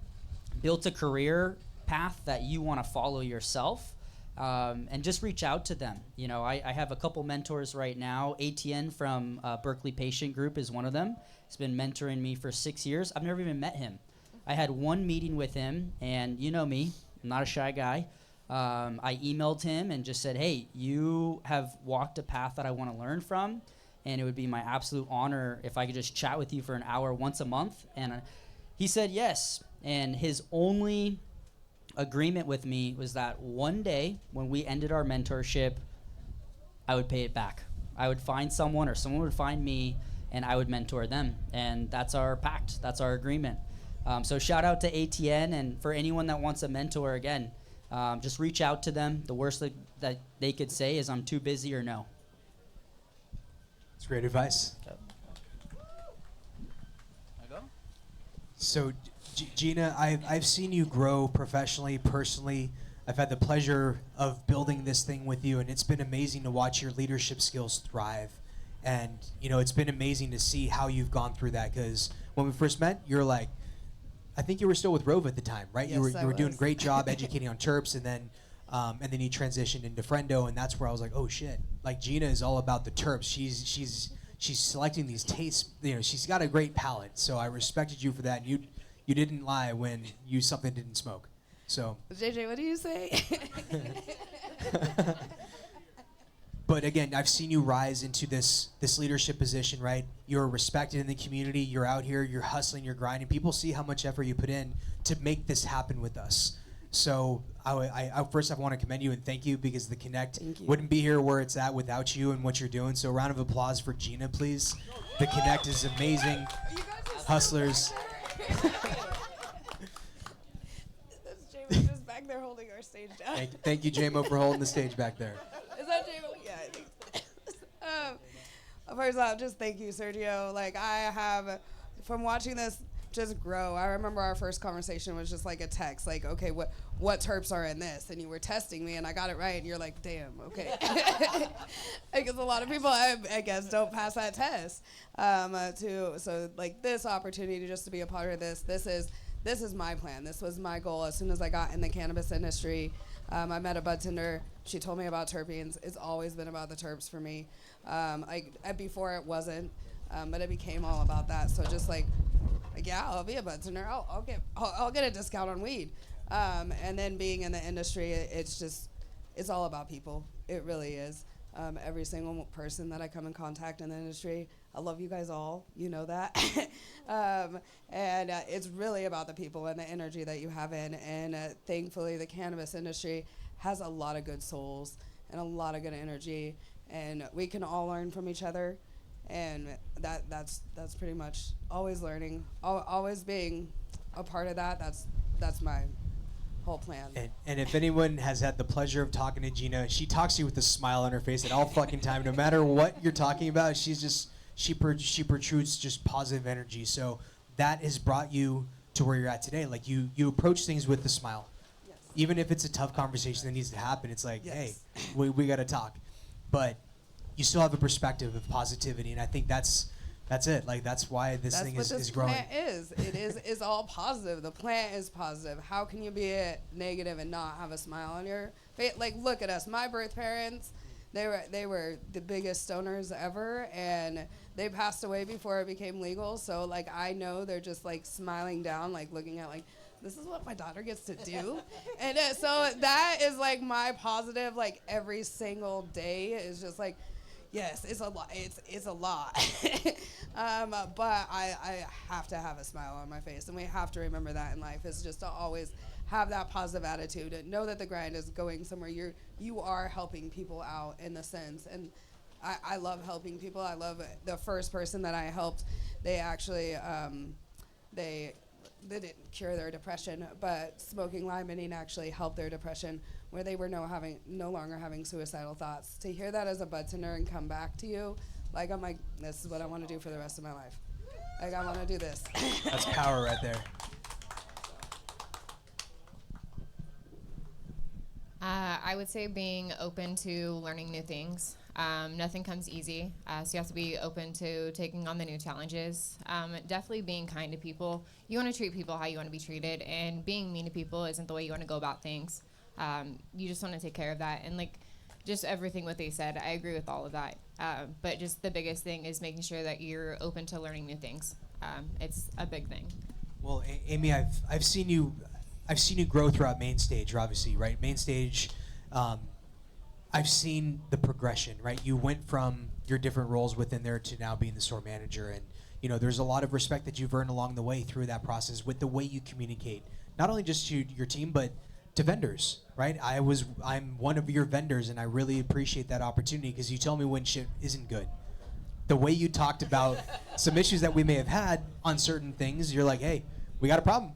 built a career path that you want to follow yourself, and just reach out to them. I have a couple mentors right now. ATN from Berkeley Patient Group is one of them. He's been mentoring me for 6 years. I've never even met him. I had one meeting with him, and you know me, I'm not a shy guy. I emailed him and just said, hey, you have walked a path that I want to learn from, and it would be my absolute honor if I could just chat with you for an hour once a month. And he said yes. And his only agreement with me was that one day when we ended our mentorship, I would pay it back. I would find someone, or someone would find me, and I would mentor them. And that's our pact. That's our agreement. So shout out to ATN, and for anyone that wants a mentor, again, just reach out to them. The worst that they could say is I'm too busy or no. That's great advice. So, Gina, I've seen you grow professionally, personally, I've had the pleasure of building this thing with you, and it's been amazing to watch your leadership skills thrive. And, you know, it's been amazing to see how you've gone through that, because when we first met, you're like, I think you were still with Rove at the time, right? Yes, you I were doing a was. great job educating on terps, and then you transitioned into Friendo, and that's where I was like, oh shit, like Gina is all about the terps. She's selecting these tastes. You know, she's got a great palate. So I respected you for that. And you didn't lie when you something didn't smoke. So. JJ, what do you say? But again, I've seen you rise into this leadership position, right? You're respected in the community. You're out here. You're hustling. You're grinding. People see how much effort you put in to make this happen with us. So I first I want to commend you and thank you, because the Connect Thank you. wouldn't be here where it's at without you and what you're doing. So a round of applause for Gina, please. The Connect is amazing. Hustlers. That's Jamie just back there holding our stage down. Thank you, JMO, for holding the stage back there. Is that Jamie? Yeah, I think so. First off, just thank you, Sergio. Like, I have, from watching this just grow, I remember our first conversation was just like a text, like, okay, what terps are in this? And you were testing me, and I got it right, and you're like, damn, okay. Because a lot of people, I guess, don't pass that test. So, like, this opportunity just to be a part of this is my plan. This was my goal as soon as I got in the cannabis industry. I met a budtender. She told me about terpenes. It's always been about the terps for me. Before it wasn't, but it became all about that. So just like yeah, I'll be a budtender. I'll get a discount on weed. And then being in the industry, it's all about people. It really is. Every single person that I come in contact in the industry, I love you guys all. You know that. And it's really about the people and the energy that you have in. And thankfully, the cannabis industry has a lot of good souls and a lot of good energy. And we can all learn from each other. And that's pretty much always learning, always being a part of that. That's my whole plan. And if anyone has had the pleasure of talking to Gina, she talks to you with a smile on her face at all fucking time. No matter what you're talking about, she protrudes just positive energy. So that has brought you to where you're at today. Like you approach things with a smile. Yes. Even if it's a tough conversation that needs to happen, it's like, Yes. hey, we got to talk. But you still have a perspective of positivity, and I think that's it. Like that's why this thing is growing. That's what this plant is. It is all positive. The plant is positive. How can you be negative and not have a smile on your face? Like, look at us. My birth parents, they were the biggest stoners ever, and they passed away before it became legal. So like I know they're just like smiling down, like looking at like, this is what my daughter gets to do. And so that is like my positive, like every single day is just like, yes, it's a lot. It's a lot. But I have to have a smile on my face, and we have to remember that in life is just to always have that positive attitude and know that the grind is going somewhere. You are helping people out in the sense, and I love helping people. I love the first person that I helped. They actually they didn't cure their depression, but smoking limonene actually helped their depression, where they were no longer having suicidal thoughts. To hear that as a budtender and come back to you, like I'm like, this is what I want to do for the rest of my life. Like I want to do this. That's power right there. I would say being open to learning new things. Nothing comes easy, so you have to be open to taking on the new challenges. Definitely being kind to people. You want to treat people how you want to be treated, and being mean to people isn't the way you want to go about things. You just want to take care of that, and like just everything what they said, I agree with all of that. But just the biggest thing is making sure that you're open to learning new things. It's a big thing. Well, Amy, I've seen you grow throughout main stage, obviously, right? Main stage, I've seen the progression, right? You went from your different roles within there to now being the store manager, and you know there's a lot of respect that you've earned along the way through that process with the way you communicate, not only just to your team but to vendors, right? I'm one of your vendors, and I really appreciate that opportunity because you tell me when shit isn't good. The way you talked about some issues that we may have had on certain things, you're like, hey, we got a problem.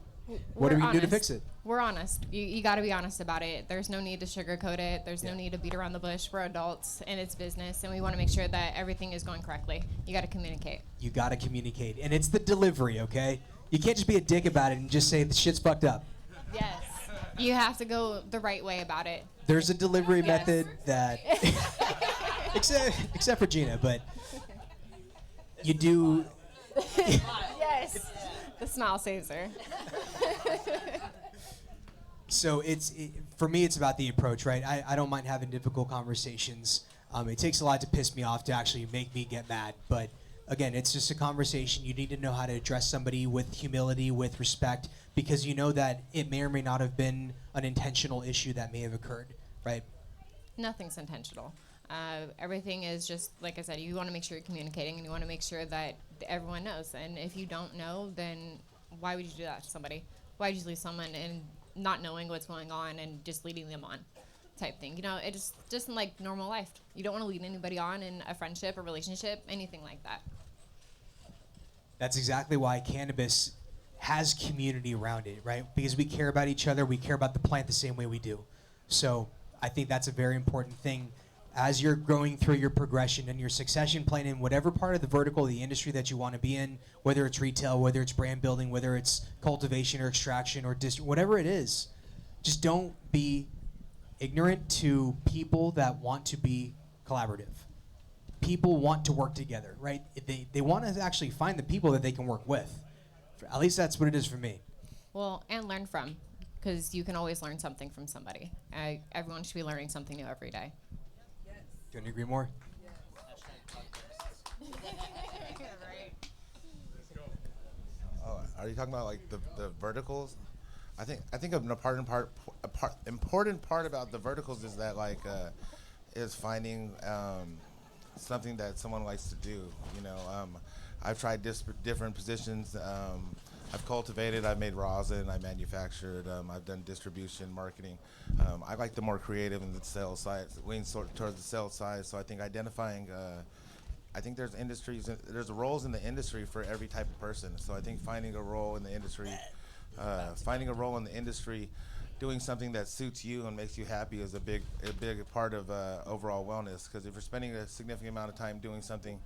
What are we going to do to fix it? We're honest. You got to be honest about it. There's no need to sugarcoat it. There's no need to beat around the bush. We're adults, and it's business, and we want to make sure that everything is going correctly. You got to communicate. You got to communicate, and it's the delivery, okay? You can't just be a dick about it and just say the shit's fucked up. Yes. You have to go the right way about it. There's a delivery Yes. method that, except for Gina, but you do. Yes. The smile saves her. So for me, it's about the approach, right? I don't mind having difficult conversations. It takes a lot to piss me off to actually make me get mad. But again, it's just a conversation. You need to know how to address somebody with humility, with respect, because you know that it may or may not have been an intentional issue that may have occurred, right? Nothing's intentional. Everything is just, like I said, you want to make sure you're communicating and you want to make sure that everyone knows. And if you don't know, then why would you do that to somebody? Why would you leave someone and not knowing what's going on and just leading them on type thing? You know, it just in like normal life. You don't want to lead anybody on in a friendship or relationship, anything like that. That's exactly why cannabis has community around it, right? Because we care about each other, we care about the plant the same way we do. So I think that's a very important thing as you're going through your progression and your succession plan in whatever part of the vertical of the industry that you want to be in, whether it's retail, whether it's brand building, whether it's cultivation or extraction or whatever it is. Just don't be ignorant to people that want to be collaborative. People want to work together, right? They want to actually find the people that they can work with. At least that's what it is for me. Well, and learn from, because you can always learn something from somebody. Everyone should be learning something new every day. Couldn't agree more. Oh, are you talking about like the verticals? I think an important part about the verticals is that like is finding something that someone likes to do. You know, I've tried different positions. I've cultivated, I've made rosin, I manufactured, I've done distribution, marketing. I like the more creative and the sales side, lean sort of towards the sales side. So I think identifying, I think there's there's roles in the industry for every type of person. So I think finding a role in the industry, doing something that suits you and makes you happy is a big part of overall wellness. Because if you're spending a significant amount of time doing something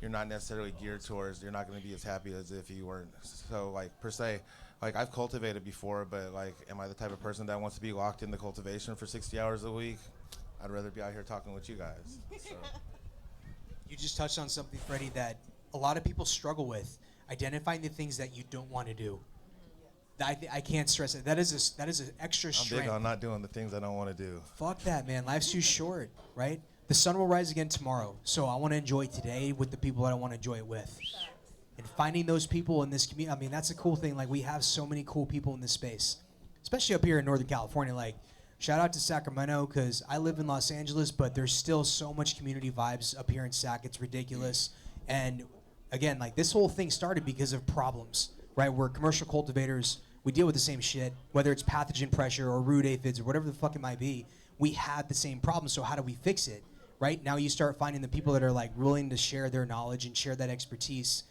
you're not necessarily geared towards, you're not going to be as happy as if you weren't. So like per se, like I've cultivated before, but like, am I the type of person that wants to be locked in the cultivation for 60 hours a week? I'd rather be out here talking with you guys. So. You just touched on something, Freddie, that a lot of people struggle with, identifying the things that you don't want to do. I can't stress it. That is an extra I'm strength. big on not doing the things I don't want to do. Fuck that, man. Life's too short, right? The sun will rise again tomorrow, so I want to enjoy today with the people that I want to enjoy it with. And finding those people in this community, I mean, that's a cool thing. Like, we have so many cool people in this space, especially up here in Northern California. Like, shout out to Sacramento, because I live in Los Angeles, but there's still so much community vibes up here in Sac. It's ridiculous. And again, like, this whole thing started because of problems, right? We're commercial cultivators. We deal with the same shit, whether it's pathogen pressure or root aphids or whatever the fuck it might be. We had the same problem, so how do we fix it? Right now, you start finding the people that are like willing to share their knowledge and share that expertise,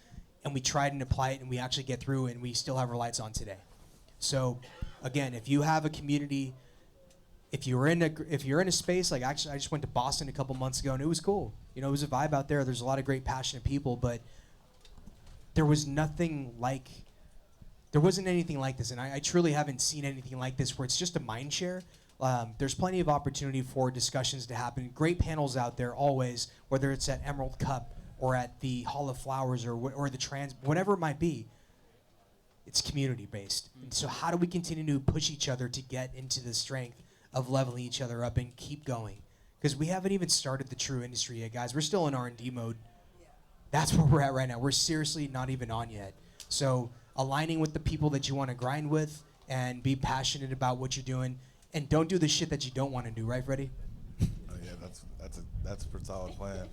and we try and apply it, and we actually get through, and we still have our lights on today. So, again, if you have a community, if you're in a space like, actually, I just went to Boston a couple months ago, and it was cool. You know, it was a vibe out there. There's a lot of great, passionate people, but there wasn't anything like this, and I truly haven't seen anything like this where it's just a mind share. There's plenty of opportunity for discussions to happen. Great panels out there always, whether it's at Emerald Cup or at the Hall of Flowers or the whatever it might be. It's community based. And so how do we continue to push each other to get into the strength of leveling each other up and keep going? Because we haven't even started the true industry yet, guys. We're still in R&D mode. That's where we're at right now. We're seriously not even on yet. So aligning with the people that you want to grind with and be passionate about what you're doing. And don't do the shit that you don't want to do, right, Freddie? Oh yeah, that's a pretty solid plan.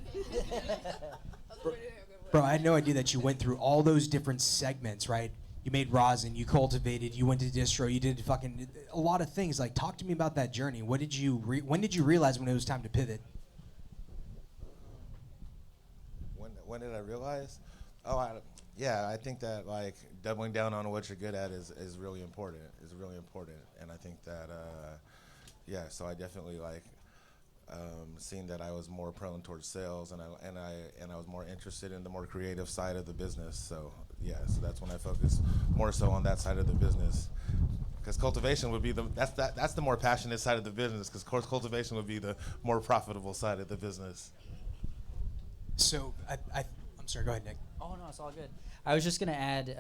Bro, I had no idea that you went through all those different segments, right? You made rosin, you cultivated, you went to distro, you did fucking a lot of things. Like, talk to me about that journey. When did you realize when it was time to pivot? When did I realize? I think that like doubling down on what you're good at is really important. And I think that so I definitely like seeing that I was more prone towards sales, and I was more interested in the more creative side of the business. So that's when I focused more so on that side of the business, Because cultivation would be that's the more passionate side of the business. Because cultivation would be the more profitable side of the business. So I'm sorry. Go ahead, Nick. Oh no, it's all good. I was just gonna add.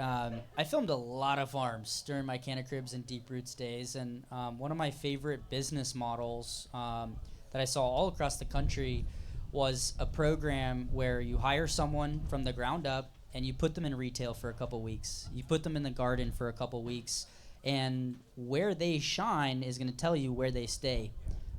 I filmed a lot of farms during my Cannacribs and Deep Roots days, and one of my favorite business models that I saw all across the country was a program where you hire someone from the ground up and you put them in retail for a couple weeks. You put them in the garden for a couple weeks, and where they shine is going to tell you where they stay,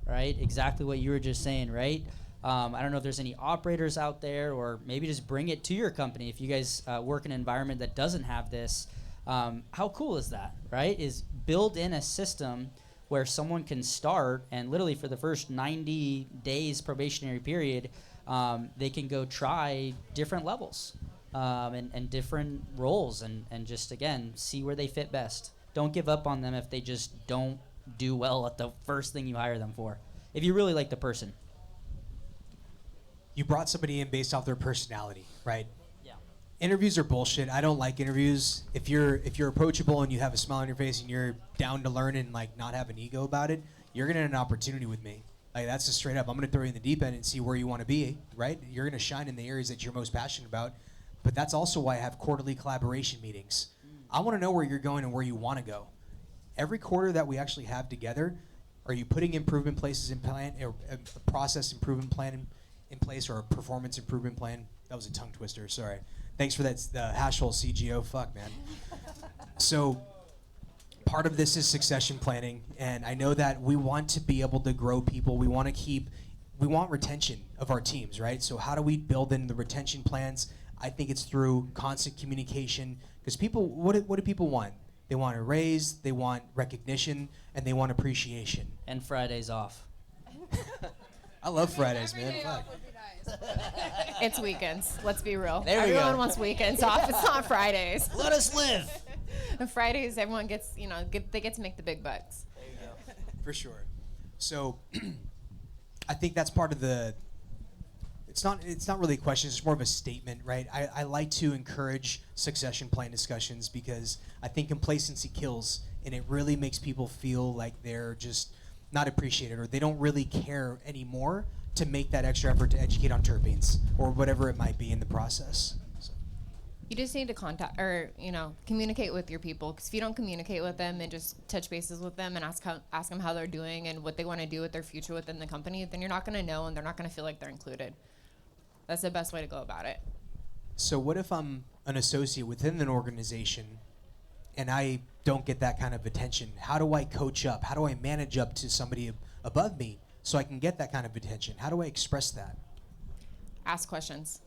right? Exactly what you were just saying, right? I don't know if there's any operators out there, or maybe just bring it to your company if you guys work in an environment that doesn't have this. How cool is that, right? Is build in a system where someone can start and literally for the first 90 days probationary period, they can go try different levels and different roles and just, again, see where they fit best. Don't give up on them if they just don't do well at the first thing you hire them for, if you really like the person. You brought somebody in based off their personality, right? Yeah. Interviews are bullshit. I don't like interviews. If you're approachable and you have a smile on your face and you're down to learn and like not have an ego about it, you're gonna have an opportunity with me. Like that's just straight up. I'm gonna throw you in the deep end and see where you want to be, right? You're gonna shine in the areas that you're most passionate about. But that's also why I have quarterly collaboration meetings. I want to know where you're going and where you want to go. Every quarter that we actually have together, are you putting improvement places in plan, or a process improvement plan in place, or a performance improvement plan? That was a tongue twister. Sorry. Thanks for that. The hashhole CGO. Fuck, man. So part of this is succession planning, and I know that we want to be able to grow people. We want retention of our teams, right? So how do we build in the retention plans? I think it's through constant communication, because people, what do people want? They want a raise, they want recognition, and they want appreciation. And Fridays off. I love Fridays, man. Every day Fuck. off would be nice. It's weekends. Let's be real. There we Everyone go. wants weekends off. It's not Fridays. Let us live. And Fridays, everyone gets, they get to make the big bucks. For sure. So I think that's part of the, it's not really a question, it's more of a statement, right? I like to encourage succession plan discussions because I think complacency kills, and it really makes people feel like they're just not appreciated, or they don't really care anymore to make that extra effort to educate on terpenes or whatever it might be in the process. So. You just need to contact or communicate with your people, because if you don't communicate with them and just touch bases with them and ask them how they're doing and what they want to do with their future within the company, then you're not going to know, and they're not going to feel like they're included. That's the best way to go about it. So what if I'm an associate within an organization and I don't get that kind of attention? How do I coach up? How do I manage up to somebody above me so I can get that kind of attention? How do I express that? Ask questions.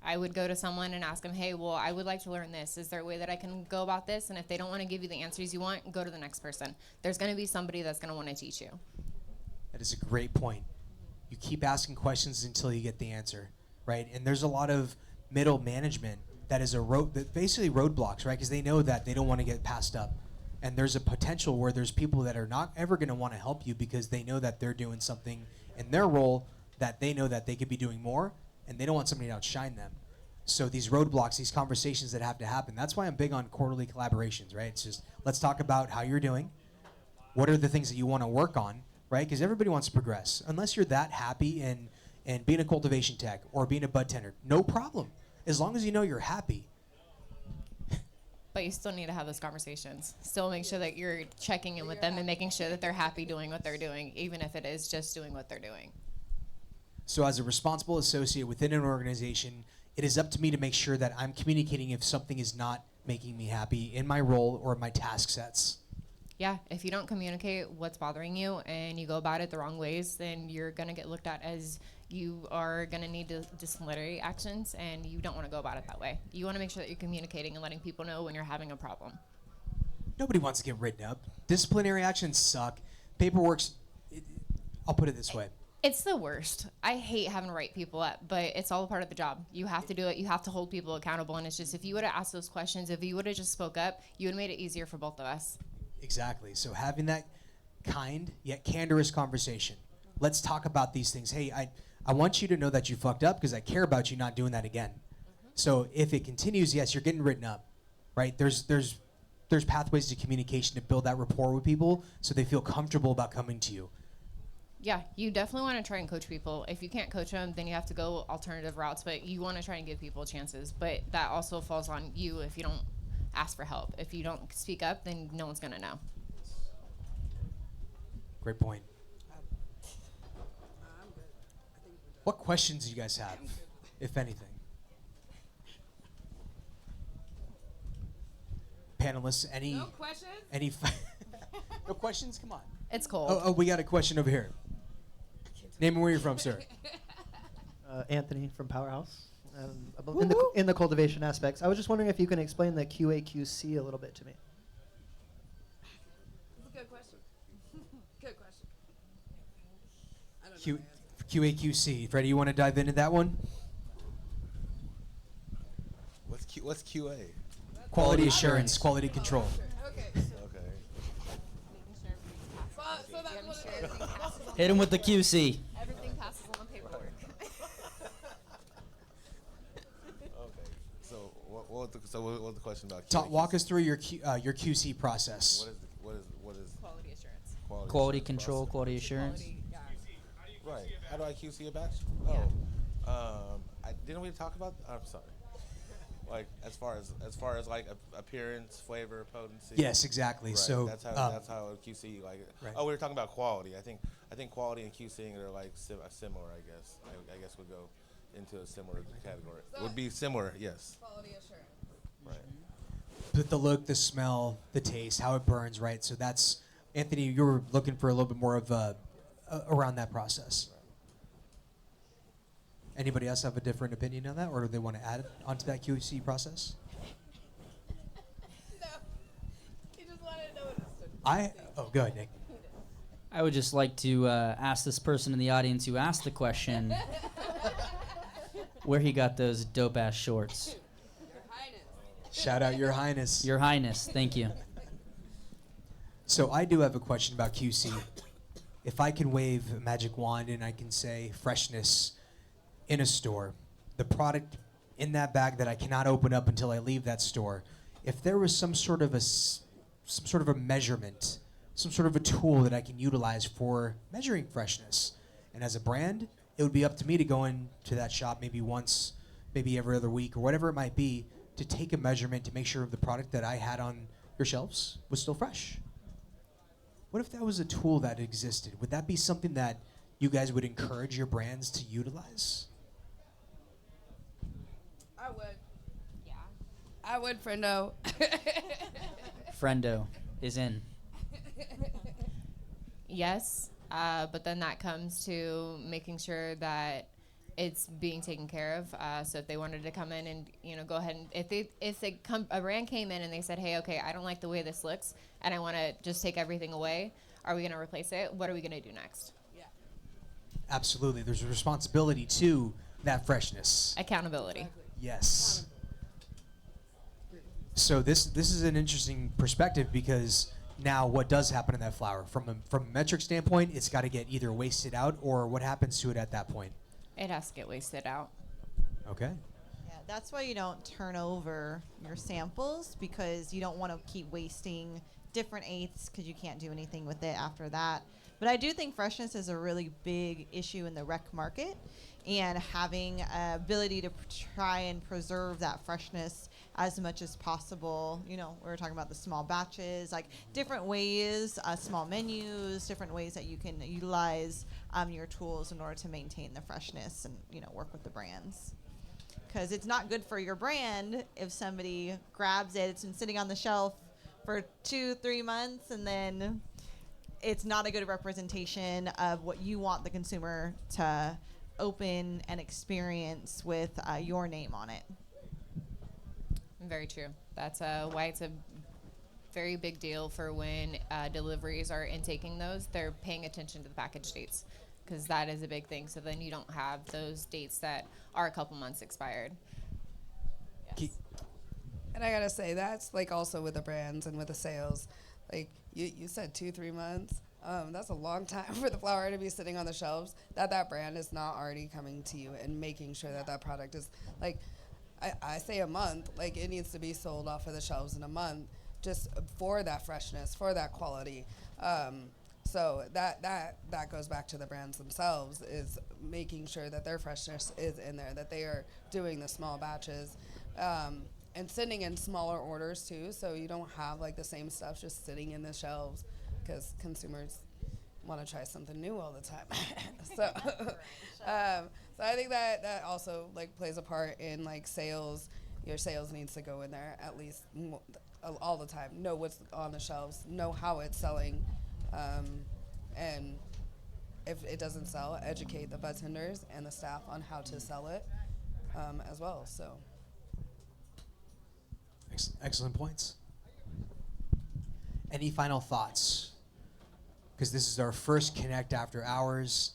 I would go to someone and ask them, hey, well, I would like to learn this. Is there a way that I can go about this? And if they don't want to give you the answers you want, go to the next person. There's going to be somebody that's going to want to teach you. That is a great point. You keep asking questions until you get the answer, right? And there's a lot of middle management that is basically roadblocks, right? Because they know that they don't want to get passed up. And there's a potential where there's people that are not ever going to want to help you because they know that they're doing something in their role that they know that they could be doing more, and they don't want somebody to outshine them. So these roadblocks, these conversations that have to happen, that's why I'm big on quarterly collaborations, right? It's just, let's talk about how you're doing. What are the things that you want to work on, right? Because everybody wants to progress. Unless you're that happy in being a cultivation tech or being a bud tender, no problem. As long as you know you're happy. But you still need to have those conversations. Still make sure that you're checking in with them and making sure that they're happy doing what they're doing, even if it is just doing what they're doing. So as a responsible associate within an organization, it is up to me to make sure that I'm communicating if something is not making me happy in my role or my task sets. Yeah, if you don't communicate what's bothering you and you go about it the wrong ways, then you're going to get looked at as you are going to need disciplinary actions, and you don't want to go about it that way. You want to make sure that you're communicating and letting people know when you're having a problem. Nobody wants to get written up. Disciplinary actions suck. Paperwork's, I'll put it this way. It's the worst. I hate having to write people up, but it's all a part of the job. You have to do it. You have to hold people accountable, and it's just, if you would have asked those questions, if you would have just spoke up, you would have made it easier for both of us. Exactly. So having that kind yet candorous conversation. Let's talk about these things. Hey, I want you to know that you fucked up because I care about you not doing that again. So if it continues, yes, you're getting written up, right? There's there's pathways to communication to build that rapport with people so they feel comfortable about coming to you. Yeah, you definitely want to try and coach people. If you can't coach them, then you have to go alternative routes, but you want to try and give people chances. But that also falls on you if you don't ask for help. If you don't speak up, then no one's going to know. Great point. What questions do you guys have, if anything? Panelists, any? No questions? Any? No questions? Come on. It's cold. Oh, we got a question over here. Name and where you're from, sir. Anthony from Powerhouse. In the cultivation aspects, I was just wondering if you can explain the QA/QC a little bit to me. That's a good question. Good question. I don't Q, know. my answer. QA/QC. Freddie, you want to dive into that one? What's QA? Quality assurance, quality control. Okay. Okay. So that's what it is. Hit him with the QC. Everything passes on paperwork. Okay. So what was the question about? Walk us through your QC process. What is Quality assurance. Quality assurance control, process? quality assurance. Right. How do I QC a batch? Yeah. Didn't we talk about? I'm sorry. Like as far as like appearance, flavor, potency. Yes, exactly. Right. So that's how QC like. Right. Oh, we were talking about quality. I think quality and QCing are like similar. I guess. I guess would go into a similar category. Would be similar. Yes. Quality assurance. Right. But the look, the smell, the taste, how it burns, right? So that's Anthony. You were looking for a little bit more of around that process. Anybody else have a different opinion on that, or do they want to add onto that QC process? No. He just wanted to know what it stood. Go ahead, Nick. I would just like to ask this person in the audience who asked the question where he got those dope ass shorts. Your Highness. Shout out, Your Highness. Your Highness, thank you. So I do have a question about QC. If I can wave a magic wand and I can say freshness in a store, the product in that bag that I cannot open up until I leave that store, if there was some sort of a measurement, some sort of a tool that I can utilize for measuring freshness, and as a brand, it would be up to me to go into that shop maybe once, maybe every other week, or whatever it might be, to take a measurement to make sure the product that I had on your shelves was still fresh. What if that was a tool that existed? Would that be something that you guys would encourage your brands to utilize? I would. Yeah. I would, friendo. Friendo is in. Yes, but then that comes to making sure that it's being taken care of. So if they wanted to come in and go ahead and if a brand came in and they said, hey, okay, I don't like the way this looks and I want to just take everything away, are we going to replace it? What are we going to do next? Yeah. Absolutely. There's a responsibility to that freshness. Accountability. Exactly. Yes. So this is an interesting perspective, because now what does happen in that flower? From a metric standpoint, it's got to get either wasted out, or what happens to it at that point? It has to get wasted out. Okay. Yeah, that's why you don't turn over your samples, because you don't want to keep wasting different eighths, because you can't do anything with it after that. But I do think freshness is a really big issue in the rec market, and having ability to try and preserve that freshness as much as possible. We were talking about the small batches, like different ways, small menus, different ways that you can utilize your tools in order to maintain the freshness and, work with the brands. Because it's not good for your brand if somebody grabs it, it's been sitting on the shelf for 2-3 months, and then it's not a good representation of what you want the consumer to open and experience with your name on it. Very true. That's why it's a very big deal for when deliveries are intaking those. They're paying attention to the package dates, because that is a big thing. So then you don't have those dates that are a couple months expired. Yes. And I gotta say, that's like also with the brands and with the sales. Like you said 2-3 months. That's a long time for the flower to be sitting on the shelves, that brand is not already coming to you and making sure that product is, like, I say a month, like it needs to be sold off of the shelves in a month just for that freshness, for that quality. So that goes back to the brands themselves, is making sure that their freshness is in there, that they are doing the small batches, and sending in smaller orders too, so you don't have like the same stuff just sitting in the shelves, because consumers want to try something new all the time. So I think that also like plays a part in like sales. Your sales needs to go in there at least all the time. Know what's on the shelves. Know how it's selling. And if it doesn't sell, educate the budtenders and the staff on how to sell it as well. So Excellent points. Any final thoughts? Because this is our first Connect After Hours.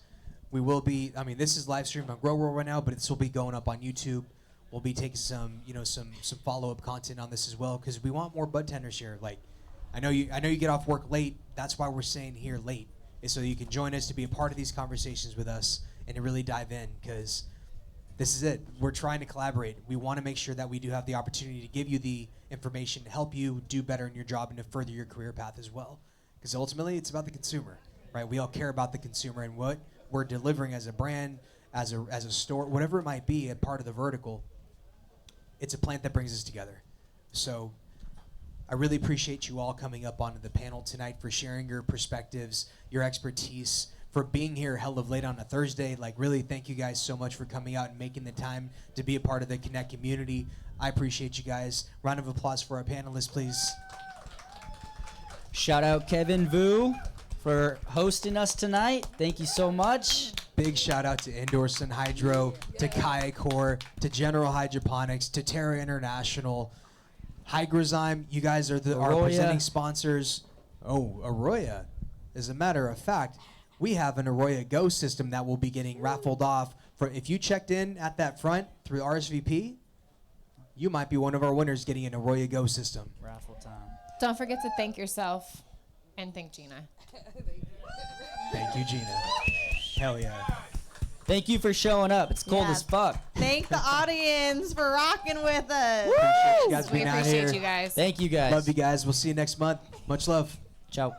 We will be, I mean, this is live streamed on Grow World right now, but this will be going up on YouTube. We'll be taking some follow-up content on this as well, because we want more budtenders here. Like, I know you get off work late. That's why we're staying here late, is so you can join us to be a part of these conversations with us and to really dive in, because this is it. We're trying to collaborate. We want to make sure that we do have the opportunity to give you the information to help you do better in your job and to further your career path as well. Because ultimately, it's about the consumer, right? We all care about the consumer and what we're delivering as a brand, as a store, whatever it might be, a part of the vertical. It's a plant that brings us together. So I really appreciate you all coming up onto the panel tonight, for sharing your perspectives, your expertise, for being here hell of late on a Thursday. Like, really, thank you guys so much for coming out and making the time to be a part of the Connect community. I appreciate you guys. Round of applause for our panelists, please. Shout out Kevin Vu for hosting us tonight. Thank you so much. Big shout out to Indoor Sun Hydro, to Kayakor, to General Hydroponics, to Terra International, Hygrozyme. You guys are our Arroya. presenting sponsors. Oh, Arroya. As a matter of fact, we have an Arroya Go system that will be getting raffled off. For if you checked in at that front through RSVP, you might be one of our winners getting an Arroya Go system. Raffle time. Don't forget to thank yourself and thank Gina. Thank you, Gina. Hell yeah. Thank you for showing up. It's cold Yeah. as fuck. Thank the audience for rocking with us. Appreciate you guys We being out appreciate here. you guys. Thank you guys. Love you guys. We'll see you next month. Much love. Ciao.